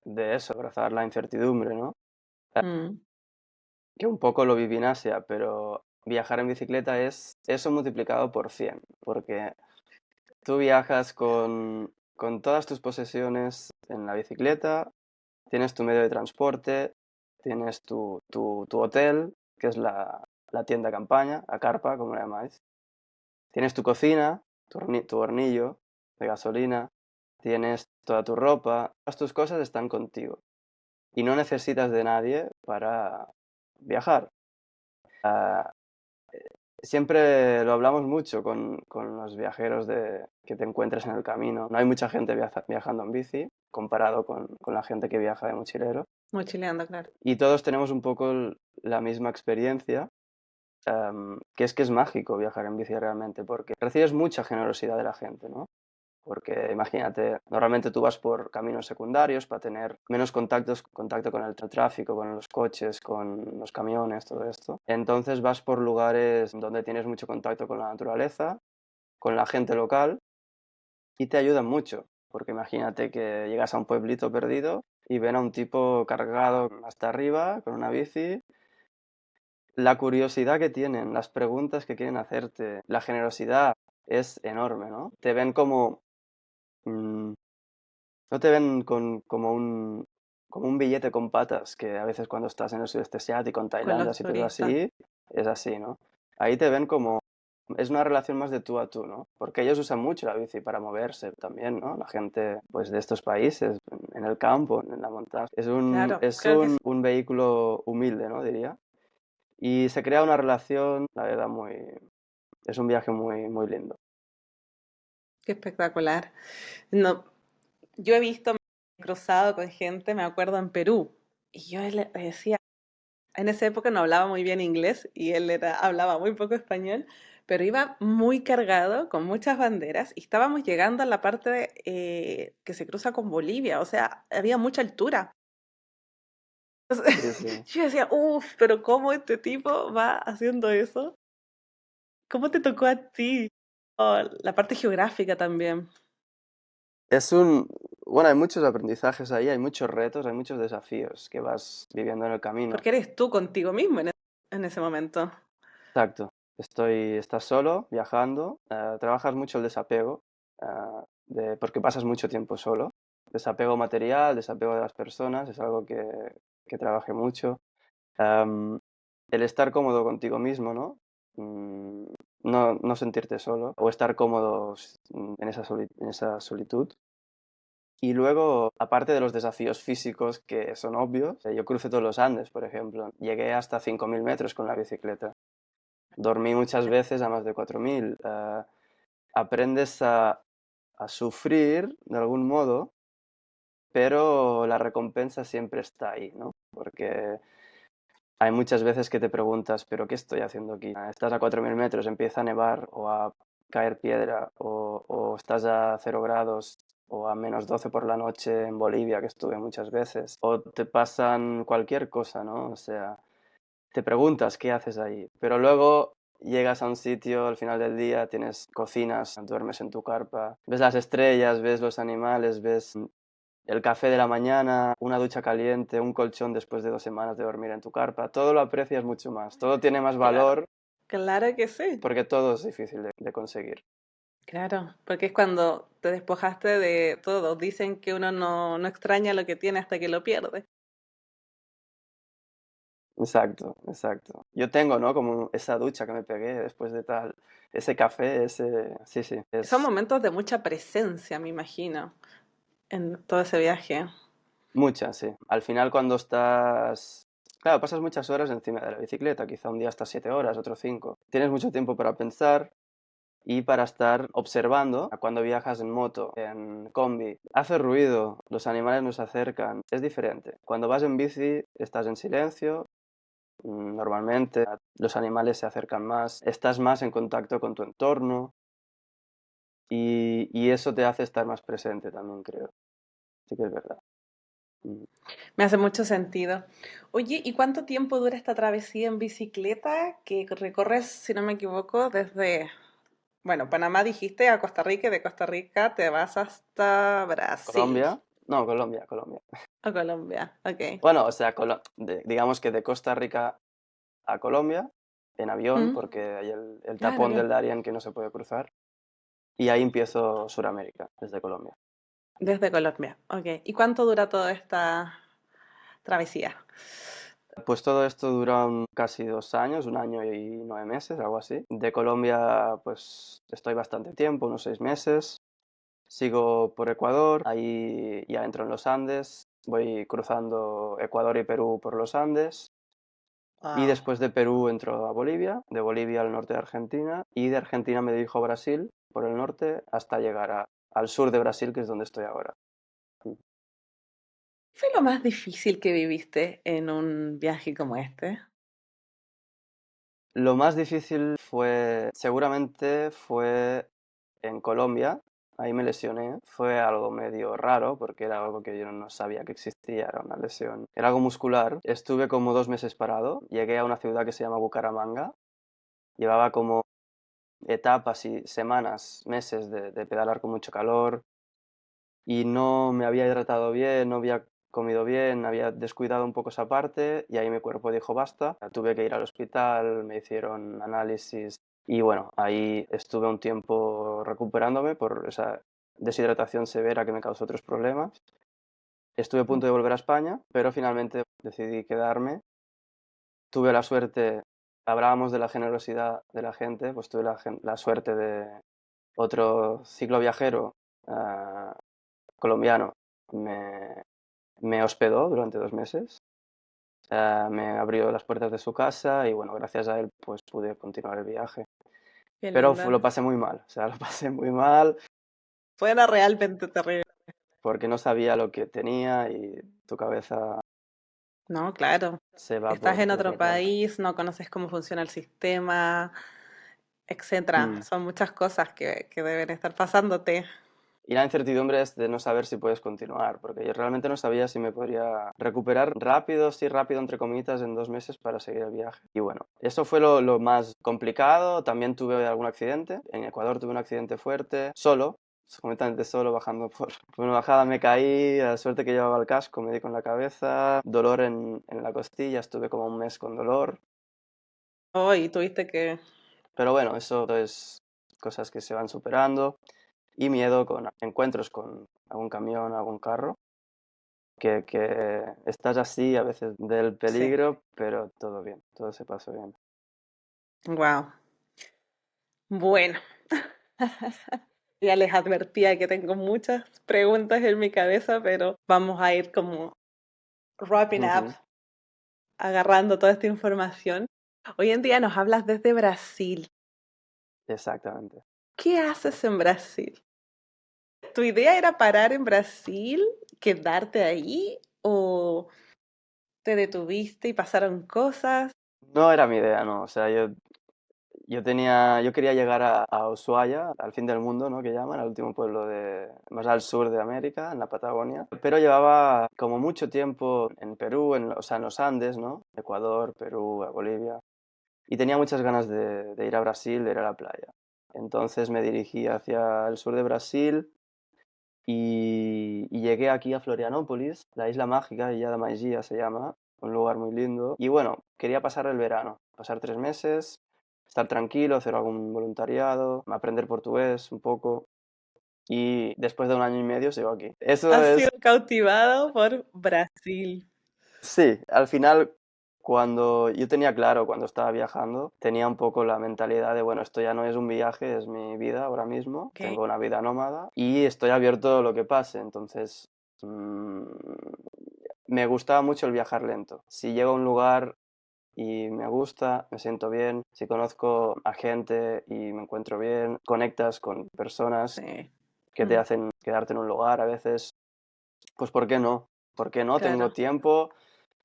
eso, abrazar la incertidumbre, ¿no? Mm, Que un poco lo viví en Asia, pero viajar en bicicleta es eso multiplicado por 100, porque tú viajas con todas tus posesiones en la bicicleta, tienes tu medio de transporte, tienes tu hotel, que es la tienda campaña, la carpa, como la llamáis, tienes tu cocina, tu hornillo de gasolina, tienes toda tu ropa, todas tus cosas están contigo y no necesitas de nadie para viajar. Ah, siempre lo hablamos mucho con los viajeros que te encuentres en el camino. No hay mucha gente viajando en bici comparado con la gente que viaja de mochilero. mochileando, claro. Y todos tenemos un poco la misma experiencia, que es mágico viajar en bici realmente, porque recibes mucha generosidad de la gente, ¿no? Porque imagínate, normalmente tú vas por caminos secundarios para tener menos contacto con el tráfico, con los coches, con los camiones, todo esto. Entonces vas por lugares donde tienes mucho contacto con la naturaleza, con la gente local y te ayudan mucho. Porque imagínate que llegas a un pueblito perdido y ven a un tipo cargado hasta arriba con una bici. La curiosidad que tienen, las preguntas que quieren hacerte, la generosidad es enorme, ¿no? Te ven como... mm, no te ven como un billete con patas, que a veces cuando estás en el sudeste asiático, en Con Tailandia, los sitios turistas. así, es así, ¿no? Ahí te ven como... Es una relación más de tú a tú, ¿no? Porque ellos usan mucho la bici para moverse también, ¿no? La gente, pues, de estos países, en el campo, en la montaña. Claro, Es claro que sí. un vehículo humilde, ¿no? Diría. Y se crea una relación, la verdad, muy... Es un viaje muy, muy lindo. Qué espectacular. No, yo he visto, me he cruzado con gente, me acuerdo en Perú, y yo le decía, en esa época no hablaba muy bien inglés y hablaba muy poco español, pero iba muy cargado con muchas banderas y estábamos llegando a la parte que se cruza con Bolivia, o sea, había mucha altura. Sí, sí. Yo decía, uff, pero ¿cómo este tipo va haciendo eso? ¿Cómo te tocó a ti? Oh, la parte geográfica también, Es un... Bueno, hay muchos aprendizajes ahí, hay muchos retos, hay muchos desafíos que vas viviendo en el camino. porque eres tú contigo mismo en ese momento. Exacto. Estás solo, viajando, trabajas mucho el desapego, porque pasas mucho tiempo solo. Desapego material, desapego de las personas, es algo que trabajé mucho. Am, el estar cómodo contigo mismo, ¿no? Mm, no sentirte solo o estar cómodo en en esa solitud. Y luego, aparte de los desafíos físicos que son obvios, yo crucé todos los Andes, por ejemplo. Llegué hasta 5.000 metros con la bicicleta. Dormí muchas veces a más de 4.000. Aprendes a sufrir de algún modo, pero la recompensa siempre está ahí, ¿no? Porque hay muchas veces que te preguntas, ¿pero qué estoy haciendo aquí? Estás a 4.000 metros, empieza a nevar o a caer piedra, o estás a 0 grados o a -12 por la noche en Bolivia, que estuve muchas veces, o te pasan cualquier cosa, ¿no? O sea, te preguntas qué haces ahí, pero luego llegas a un sitio al final del día, tienes cocinas, duermes en tu carpa, ves las estrellas, ves los animales, ves el café de la mañana, una ducha caliente, un colchón después de 2 semanas de dormir en tu carpa, todo lo aprecias mucho más, todo tiene más Claro, valor claro que sí. porque todo es difícil de conseguir. Claro, porque es cuando te despojaste de todo. Dicen que uno no extraña lo que tiene hasta que lo pierde. Exacto, exacto. Yo tengo, ¿no? Como esa ducha que me pegué después de tal, ese café, ese... Sí, sí, Son es momentos de mucha presencia, me imagino, en todo ese viaje. mucha, sí. Al final cuando estás... Claro, pasas muchas horas encima de la bicicleta, quizá un día hasta 7 horas, otro 5. Tienes mucho tiempo para pensar, y para estar observando cuando viajas en moto, en combi. Hace ruido, los animales nos acercan, es diferente. Cuando vas en bici estás en silencio, normalmente los animales se acercan más, estás más en contacto con tu entorno y eso te hace estar más presente también, creo. Sí que es verdad. Mm. Me hace mucho sentido. Oye, ¿y cuánto tiempo dura esta travesía en bicicleta que recorres, si no me equivoco, desde, bueno, Panamá dijiste a Costa Rica y de Costa Rica te vas hasta Brasil Colombia, no, Colombia, Colombia. o Colombia? Ok. Bueno, o sea, digamos que de Costa Rica a Colombia en avión, Mm, porque hay el claro, tapón del claro. Darién que no se puede cruzar, y ahí empiezo Suramérica, desde Colombia. Desde Colombia. Ok. ¿Y cuánto dura toda esta travesía? Pues todo esto dura casi 2 años, 1 año y 9 meses, algo así. De Colombia, pues estoy bastante tiempo, unos 6 meses. Sigo por Ecuador, ahí ya entro en los Andes, voy cruzando Ecuador y Perú por los Andes. Y Wow. después de Perú entro a Bolivia, de Bolivia al norte de Argentina, y de Argentina me dirijo a Brasil por el norte hasta llegar al sur de Brasil, que es donde estoy ahora. ¿Qué fue lo más difícil que viviste en un viaje como este? Lo más difícil seguramente fue en Colombia, ahí me lesioné, fue algo medio raro porque era algo que yo no sabía que existía, era una lesión, era algo muscular. Estuve como 2 meses parado, llegué a una ciudad que se llama Bucaramanga, llevaba como etapas y semanas, meses de pedalar con mucho calor y no me había hidratado bien, no había comido bien, había descuidado un poco esa parte y ahí mi cuerpo dijo basta. Tuve que ir al hospital, me hicieron análisis y bueno, ahí estuve un tiempo recuperándome por esa deshidratación severa que me causó otros problemas. Estuve a punto de volver a España, pero finalmente decidí quedarme. Tuve la suerte, hablábamos de la generosidad de la gente, pues tuve la suerte de otro ciclo viajero colombiano me, me hospedó durante 2 meses, me abrió las puertas de su casa y bueno, gracias a él pues pude continuar el viaje. Qué Pero lindo. lo pasé muy mal, o sea, lo pasé muy mal Fuera realmente terrible. porque no sabía lo que tenía y tu cabeza No, claro. se va Estás en por otro otras ramas. país, no conoces cómo funciona el sistema, etcétera. Mm. Son muchas cosas que deben estar pasándote. Y la incertidumbre es de no saber si puedes continuar, porque yo realmente no sabía si me podría recuperar rápido, sí rápido, entre comillas, en 2 meses para seguir el viaje. Y bueno, eso fue lo más complicado. También tuve algún accidente. En Ecuador tuve un accidente fuerte, solo, completamente solo, bajando por una bajada me caí, a la suerte que llevaba el casco, me di con la cabeza, dolor en la costilla, estuve como un mes con dolor. Oh, y tuviste que... Pero bueno, eso es cosas que se van superando y miedo con encuentros con algún camión, algún carro, que estás así a veces del Sí. peligro, pero todo bien, todo se pasó bien. Wow. Bueno, ya les advertía que tengo muchas preguntas en mi cabeza, pero vamos a ir como wrapping up, Ujú, agarrando toda esta información. Hoy en día nos hablas desde Brasil. exactamente. ¿Qué haces en Brasil? ¿Tu idea era parar en Brasil, quedarte ahí o te detuviste y pasaron cosas? No era mi idea, no. O sea, yo quería llegar a Ushuaia, al fin del mundo, ¿no? Que llaman, al último pueblo más al sur de América, en la Patagonia. Pero llevaba como mucho tiempo en Perú, o sea, en los Andes, ¿no? Ecuador, Perú, Bolivia. Y tenía muchas ganas de ir a Brasil, de ir a la playa. Entonces me dirigí hacia el sur de Brasil y llegué aquí a Florianópolis, la isla mágica, Ilha da Magia se llama, un lugar muy lindo. Y bueno, quería pasar el verano, pasar 3 meses, estar tranquilo, hacer algún voluntariado, aprender portugués un poco. Y después de 1 año y medio sigo aquí. Eso Has es, sido cautivado por Brasil. sí, al final, cuando yo tenía claro, cuando estaba viajando, tenía un poco la mentalidad de, bueno, esto ya no es un viaje, es mi vida ahora mismo, Ok, tengo una vida nómada y estoy abierto a lo que pase, entonces mm, me gustaba mucho el viajar lento. Si llego a un lugar y me gusta, me siento bien, si conozco a gente y me encuentro bien, conectas con personas sí. que te Mm, hacen quedarte en un lugar a veces, pues ¿por qué no? ¿Por qué no? Tengo claro. tiempo,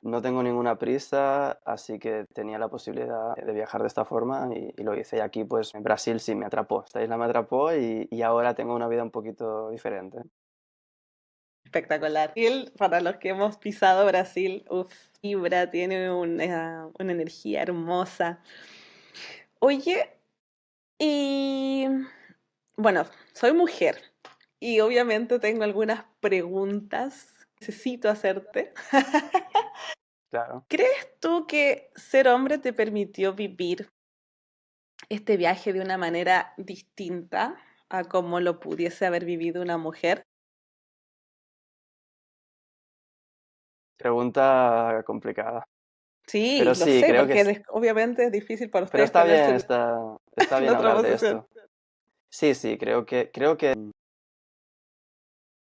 no tengo ninguna prisa, así que tenía la posibilidad de viajar de esta forma y lo hice. Y aquí, pues, en Brasil sí me atrapó. Esta isla me atrapó y ahora tengo una vida un poquito diferente. espectacular. Brasil, para los que hemos pisado Brasil, uff, Ibra tiene una energía hermosa. Oye, y bueno, soy mujer y obviamente tengo algunas preguntas que necesito hacerte. Claro. ¿Crees tú que ser hombre te permitió vivir este viaje de una manera distinta a como lo pudiese haber vivido una mujer? Pregunta complicada. Sí, Pero lo sí, sé, creo que porque obviamente es difícil para pero ustedes ponerse en está la bien otra hablar de posición. esto. Sí, sí,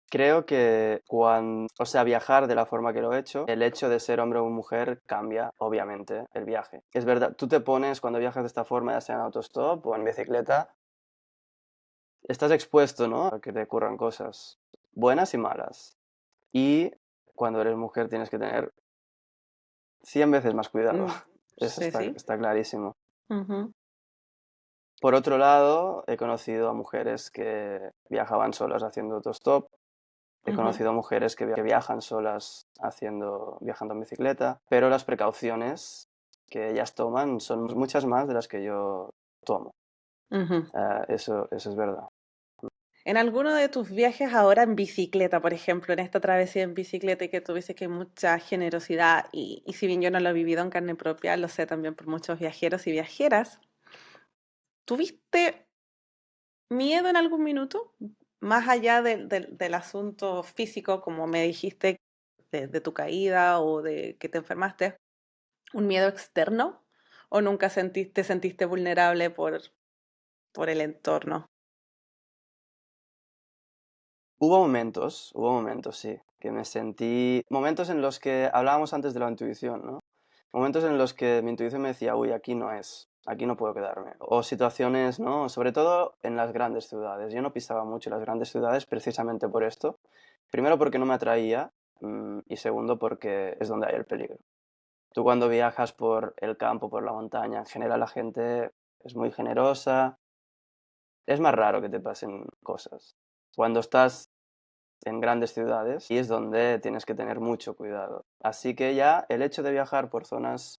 creo que cuando, o sea, viajar de la forma que lo he hecho, el hecho de ser hombre o mujer cambia, obviamente, el viaje. Es verdad, tú te pones cuando viajas de esta forma, ya sea en autostop o en bicicleta, estás expuesto, ¿no? A que te ocurran cosas buenas y malas. Y cuando eres mujer tienes que tener 100 veces más cuidado. Mm, Eso sí, sí. está clarísimo. Ujú, Por otro lado, he conocido a mujeres que viajaban solas haciendo autostop. He ujú. conocido a mujeres que viajan solas viajando en bicicleta, pero las precauciones que ellas toman son muchas más de las que yo tomo. Ujú. Eso es verdad. En alguno de tus viajes ahora en bicicleta, por ejemplo, en esta travesía en bicicleta y que tú dices que hay mucha generosidad y si bien yo no lo he vivido en carne propia, lo sé también por muchos viajeros y viajeras, ¿tuviste miedo en algún minuto? Más allá del asunto físico, como me dijiste, de tu caída o de que te enfermaste, ¿un miedo externo? ¿O nunca te sentiste vulnerable por el entorno? Hubo momentos, sí, que me sentí, momentos en los que hablábamos antes de la intuición, ¿no? Momentos en los que mi intuición me decía, uy, aquí no es, aquí no puedo quedarme. O situaciones, ¿no? Sobre todo en las grandes ciudades. Yo no pisaba mucho las grandes ciudades precisamente por esto. Primero porque no me atraía y segundo porque es donde hay el peligro. Tú cuando viajas por el campo, por la montaña, en general la gente es muy generosa, es más raro que te pasen cosas. Cuando estás en grandes ciudades y es donde tienes que tener mucho cuidado. Así que ya el hecho de viajar por zonas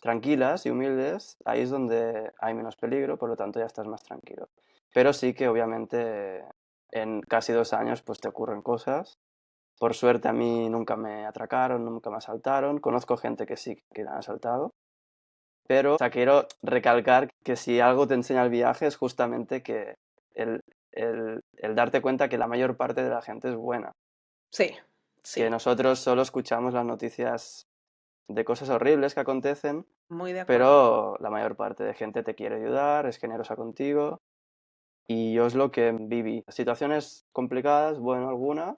tranquilas y humildes, ahí es donde hay menos peligro, por lo tanto ya estás más tranquilo. Pero sí que obviamente en casi 2 años pues te ocurren cosas. Por suerte a mí nunca me atracaron, nunca me asaltaron. Conozco gente que sí que la han asaltado. Pero, o sea, quiero recalcar que si algo te enseña el viaje es justamente que el, el darte cuenta que la mayor parte de la gente es buena. Sí, Que sí, nosotros solo escuchamos las noticias de cosas horribles que acontecen, muy de acuerdo. pero la mayor parte de gente te quiere ayudar, es generosa contigo. Y yo es lo que viví. Situaciones complicadas, bueno, alguna.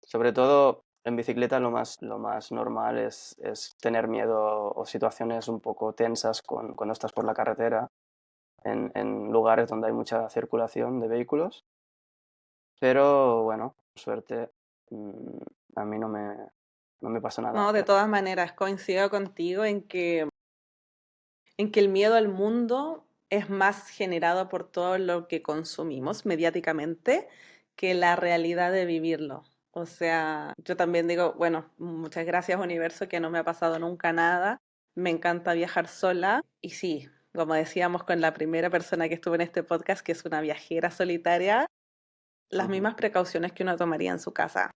Sobre todo en bicicleta lo más normal es tener miedo o situaciones un poco tensas cuando estás por la carretera en lugares donde hay mucha circulación de vehículos. Pero bueno, por suerte mm, a mí no me pasó nada No, de malo. todas maneras, coincido contigo en que el miedo al mundo es más generado por todo lo que consumimos mediáticamente que la realidad de vivirlo. O sea, yo también digo, bueno, muchas gracias universo que no me ha pasado nunca nada. Me encanta viajar sola y sí, como decíamos con la primera persona que estuvo en este podcast, que es una viajera solitaria, las Ujú, mismas precauciones que uno tomaría en su casa,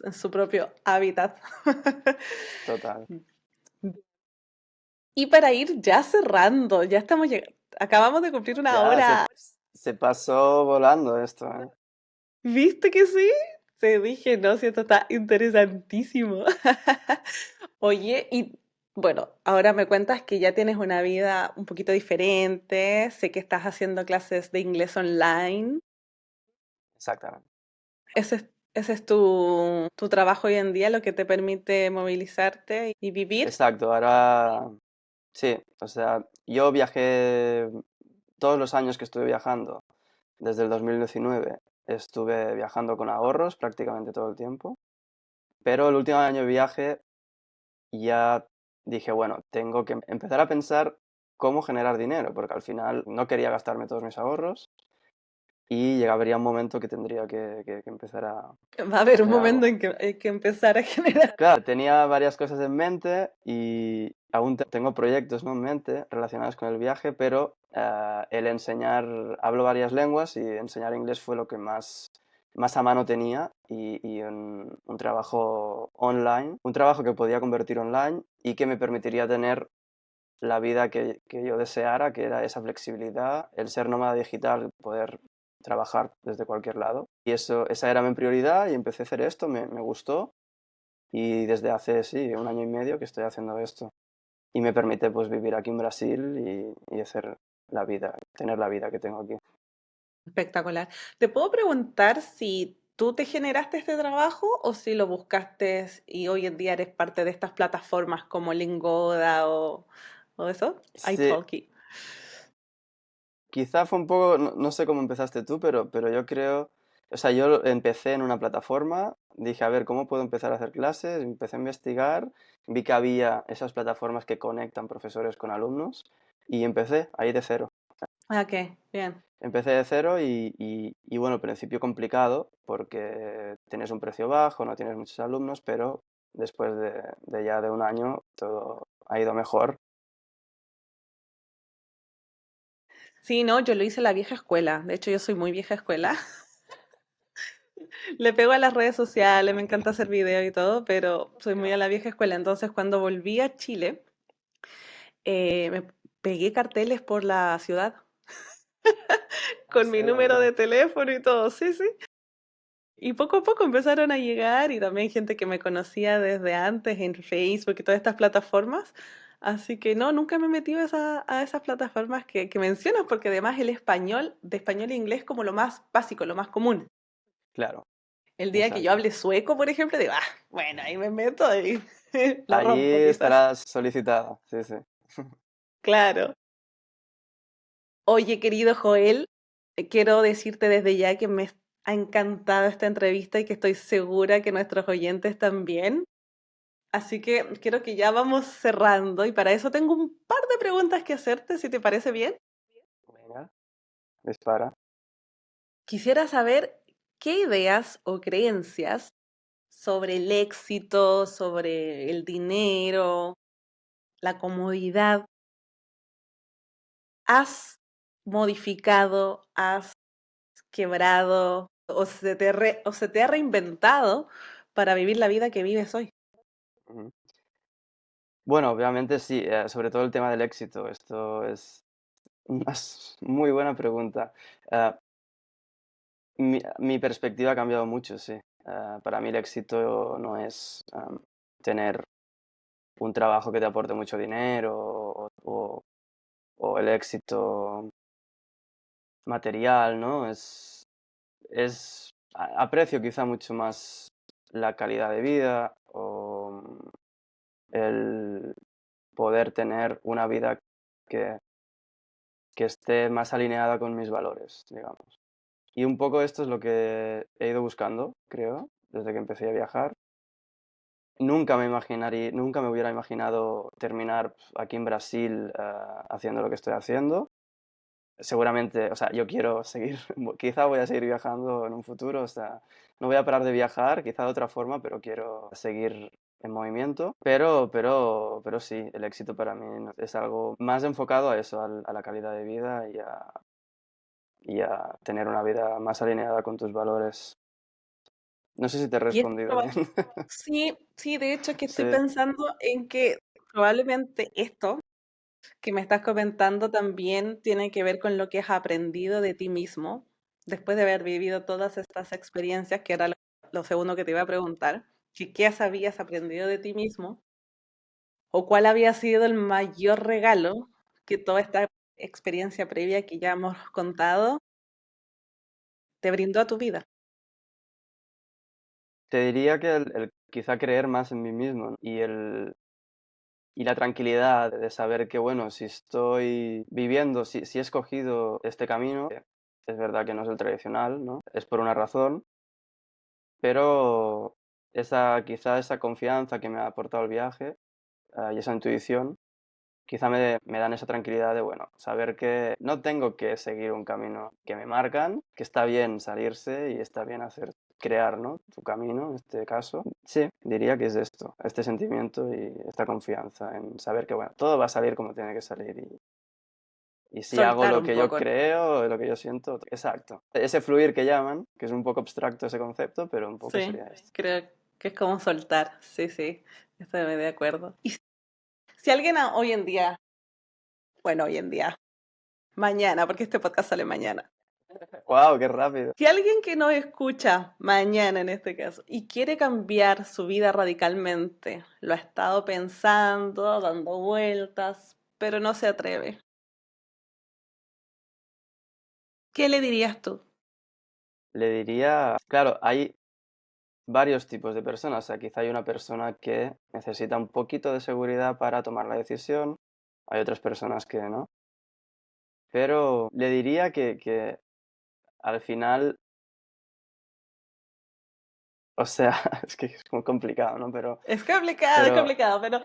en su propio hábitat. total. Y para ir ya cerrando, ya estamos acabamos de cumplir una Ya hora. se pasó volando esto, ¿eh? ¿Viste que sí? Te dije, no, si esto está interesantísimo. Oye, y bueno, ahora me cuentas que ya tienes una vida un poquito diferente, sé que estás haciendo clases de inglés online. Exactamente. Ese es tu trabajo hoy en día, lo que te permite movilizarte y vivir. Exacto, ahora sí, o sea, yo viajé todos los años que estuve viajando, desde el 2019, estuve viajando con ahorros prácticamente todo el tiempo, pero el último año de viaje ya dije, bueno, tengo que empezar a pensar cómo generar dinero, porque al final no quería gastarme todos mis ahorros y llegaría un momento que tendría que empezar a Va a haber un hacer momento algo. en que hay que empezar a generar. Claro, tenía varias cosas en mente y aún tengo proyectos, ¿no?, en mente relacionados con el viaje, pero el enseñar, hablo varias lenguas y enseñar inglés fue lo que más a mano tenía y un trabajo online, un trabajo que podía convertir online y que me permitiría tener la vida que yo deseara, que era esa flexibilidad, el ser nómada digital, poder trabajar desde cualquier lado. Y esa era mi prioridad y empecé a hacer esto, me gustó y desde hace, sí, 1 año y medio que estoy haciendo esto. Y me permite pues vivir aquí en Brasil y hacer la vida, tener la vida que tengo aquí. Espectacular. ¿Te puedo preguntar si tú te generaste este trabajo o si lo buscaste y hoy en día eres parte de estas plataformas como Lingoda o eso? Sí, italki. quizá fue un poco, no sé cómo empezaste tú, pero yo creo, o sea, yo empecé en una plataforma, dije, a ver, ¿cómo puedo empezar a hacer clases? Empecé a investigar, vi que había esas plataformas que conectan profesores con alumnos y empecé ahí de cero. Ah, ok, bien. Empecé de cero y bueno, al principio complicado porque tienes un precio bajo, no tienes muchos alumnos, pero después de ya de 1 año todo ha ido mejor. Sí, no, yo lo hice en la vieja escuela. De hecho, yo soy muy vieja escuela. Le pego a las redes sociales, me encanta hacer video y todo, pero soy muy a la vieja escuela. Entonces, cuando volví a Chile, me pegué carteles por la ciudad ¿En con mi serio? número de teléfono y todo. Sí, sí. Y poco a poco empezaron a llegar y también gente que me conocía desde antes en Facebook y todas estas plataformas. Así que no, nunca me he metido a esas plataformas que mencionas, porque además el español, de español e inglés como lo más básico, lo más común. Claro, El día que yo exacto. hable sueco, por ejemplo, digo, bueno, ahí me meto y la Allí rompo quizás. estarás solicitada, sí, sí. Claro. Oye, querido Joel, quiero decirte desde ya que me ha encantado esta entrevista y que estoy segura que nuestros oyentes también. Así que quiero que ya vamos cerrando y para eso tengo un par de preguntas que hacerte, si te parece bien. Venga, dispara. Quisiera saber qué ideas o creencias sobre el éxito, sobre el dinero, la comodidad, has modificado, has quebrado o se te ha reinventado para vivir la vida que vives hoy. Ujú. Bueno, obviamente sí, sobre todo el tema del éxito. Esto es una muy buena pregunta. Eh, mi perspectiva ha cambiado mucho, sí. Para mí el éxito no es tener un trabajo que te aporte mucho dinero o el éxito material, ¿no? Aprecio quizá mucho más la calidad de vida o el poder tener una vida que, que esté más alineada con mis valores, digamos. Y un poco esto es lo que he ido buscando, creo, desde que empecé a viajar. Nunca me hubiera imaginado terminar aquí en Brasil haciendo lo que estoy haciendo. Seguramente, o sea, yo quiero seguir, quizá voy a seguir viajando en un futuro, o sea, no voy a parar de viajar, quizá de otra forma, pero quiero seguir en movimiento. Pero sí, el éxito para mí es algo más enfocado a eso, a la calidad de vida y a tener una vida más alineada con tus valores. No sé si te he Y es respondido bien. sí, sí, de hecho que estoy Sí. pensando en que probablemente esto que me estás comentando también tiene que ver con lo que has aprendido de ti mismo después de haber vivido todas estas experiencias, que era lo segundo que te iba a preguntar, que qué habías aprendido de ti mismo o cuál había sido el mayor regalo que toda esta experiencia previa que ya hemos contado te brindó a tu vida. Te diría que el quizá creer más en mí mismo, ¿no? Y la tranquilidad de saber que, bueno, si estoy viviendo, si he escogido este camino, es verdad que no es el tradicional, ¿no? Es por una razón, pero quizá esa confianza que me ha aportado el viaje, y esa intuición, quizá me dan esa tranquilidad de, bueno, saber que no tengo que seguir un camino que me marcan, que está bien salirse y está bien crear, ¿no? Tu camino, en este caso. Sí, diría que es esto, este sentimiento y esta confianza en saber que, bueno, todo va a salir como tiene que salir y si hago Soltar lo un que yo poco. creo, lo que yo siento, exacto. Ese fluir que llaman, que es un poco abstracto ese concepto, pero un poco Sí, sería esto. creo que es como soltar. Sí, sí, estoy de acuerdo. Y si alguien hoy en día, bueno, hoy en día, mañana, porque este podcast sale mañana. ¡Wow! ¡Qué rápido! Si alguien que nos escucha mañana en este caso y quiere cambiar su vida radicalmente, lo ha estado pensando, dando vueltas, pero no se atreve, ¿qué le dirías tú? Le diría, claro, hay varios tipos de personas. O sea, quizá hay una persona que necesita un poquito de seguridad para tomar la decisión, hay otras personas que no. Pero le diría que al final, o sea, es que es muy complicado, ¿no? Es Pero, complicado, pero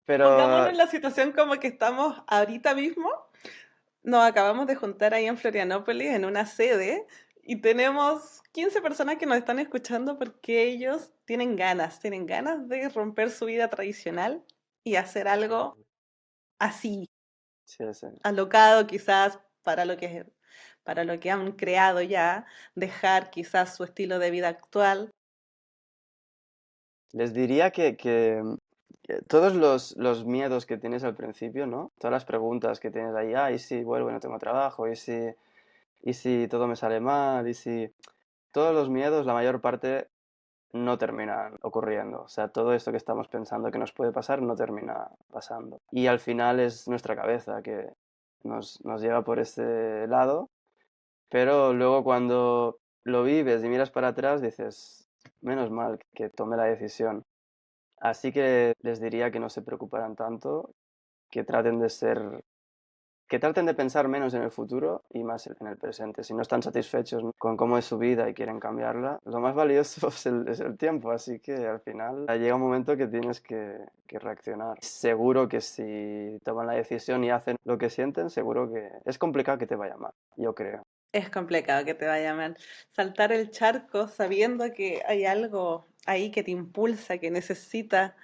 pongámonos pero, en la situación como que estamos ahorita mismo. Nos acabamos de juntar ahí en Florianópolis en una sede y tenemos 15 personas que nos están escuchando porque ellos tienen ganas de romper su vida tradicional y hacer algo así, sí, sí. alocado quizás para lo que han creado ya, dejar quizás su estilo de vida actual. Les diría que todos los miedos que tienes al principio, ¿no? Todas las preguntas que tienes ahí, ¿y si vuelvo y no tengo trabajo? Y si todo me sale mal? ¿Y si...? Todos los miedos, la mayor parte, no terminan ocurriendo. O sea, todo esto que estamos pensando que nos puede pasar no termina pasando. Y al final es nuestra cabeza que nos lleva por ese lado, pero luego cuando lo vives y miras para atrás dices, menos mal que tomé la decisión. Así que les diría que no se preocuparan tanto, que traten de ser, que traten de pensar menos en el futuro y más en el presente. Si no están satisfechos, ¿no?, con cómo es su vida y quieren cambiarla, lo más valioso es el tiempo. Así que al final llega un momento que tienes que reaccionar. Seguro que si toman la decisión y hacen lo que sienten, seguro que es complicado que te vaya mal, yo creo. Es complicado que te vaya mal. Saltar el charco sabiendo que hay algo ahí que te impulsa, que necesita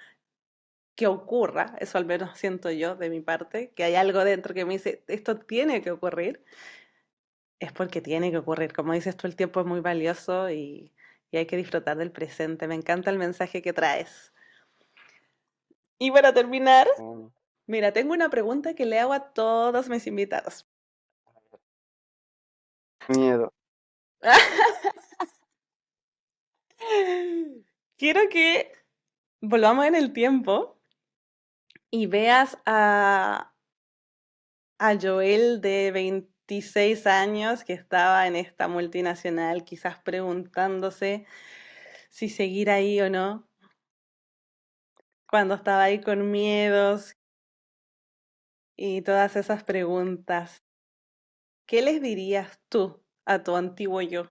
que ocurra, eso al menos siento yo de mi parte, que hay algo dentro que me dice, esto tiene que ocurrir, es porque tiene que ocurrir. Como dices tú, el tiempo es muy valioso y hay que disfrutar del presente. Me encanta el mensaje que traes. Y para terminar, Mm, mira, tengo una pregunta que le hago a todos mis invitados. Miedo. Quiero que volvamos en el tiempo y veas a Joel de 26 años que estaba en esta multinacional, quizás preguntándose si seguir ahí o no, cuando estaba ahí con miedos y todas esas preguntas. ¿Qué les dirías tú a tu antiguo yo?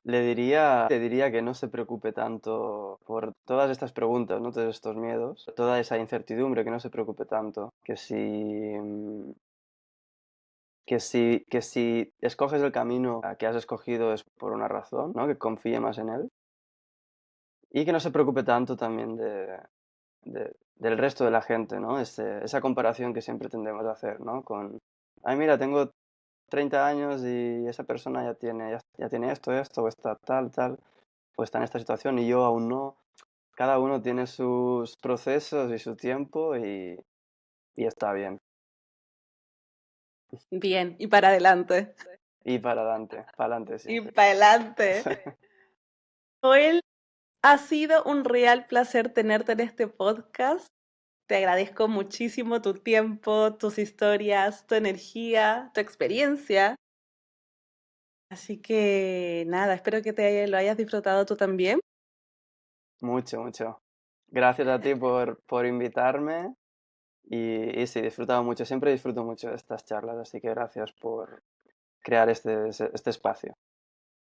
Le diría que no se preocupe tanto por todas estas preguntas, ¿no? Todos estos miedos, toda esa incertidumbre, que no se preocupe tanto, que si escoges el camino que has escogido es por una razón, ¿no? Que confíe más en él y que no se preocupe tanto también del resto de la gente, ¿no? Esa comparación que siempre tendemos a hacer, ¿no? Ay, mira, tengo 30 años y esa persona ya tiene esto, o está tal, o está en esta situación y yo aún no. Cada uno tiene sus procesos y su tiempo y está bien. Bien, y para adelante. Y para adelante Y siempre. para adelante. Joel, ha sido un real placer tenerte en este podcast. Te agradezco muchísimo tu tiempo, tus historias, tu energía, tu experiencia. Así que nada, espero que lo hayas disfrutado tú también. Mucho, mucho. Gracias a ti por invitarme y sí, he disfrutado mucho. Siempre disfruto mucho de estas charlas, así que gracias por crear este espacio.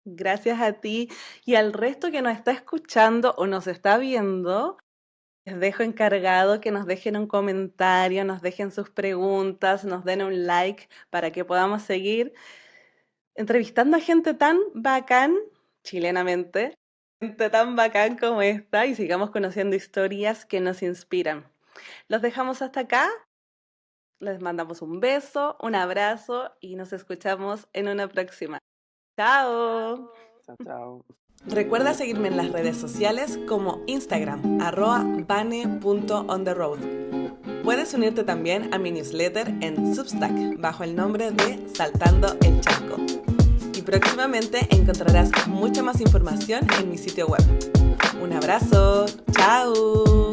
Gracias a ti y al resto que nos está escuchando o nos está viendo. Les dejo encargado que nos dejen un comentario, nos dejen sus preguntas, nos den un like para que podamos seguir entrevistando a gente tan bacán, chilenamente, gente tan bacán como esta y sigamos conociendo historias que nos inspiran. Los dejamos hasta acá, les mandamos un beso, un abrazo y nos escuchamos en una próxima. ¡Chao! Chao, chao. Recuerda seguirme en las redes sociales como Instagram, @vane.ontheroad. Puedes unirte también a mi newsletter en Substack bajo el nombre de Saltando el Charco. Y próximamente encontrarás mucha más información en mi sitio web. Un abrazo, ¡chao!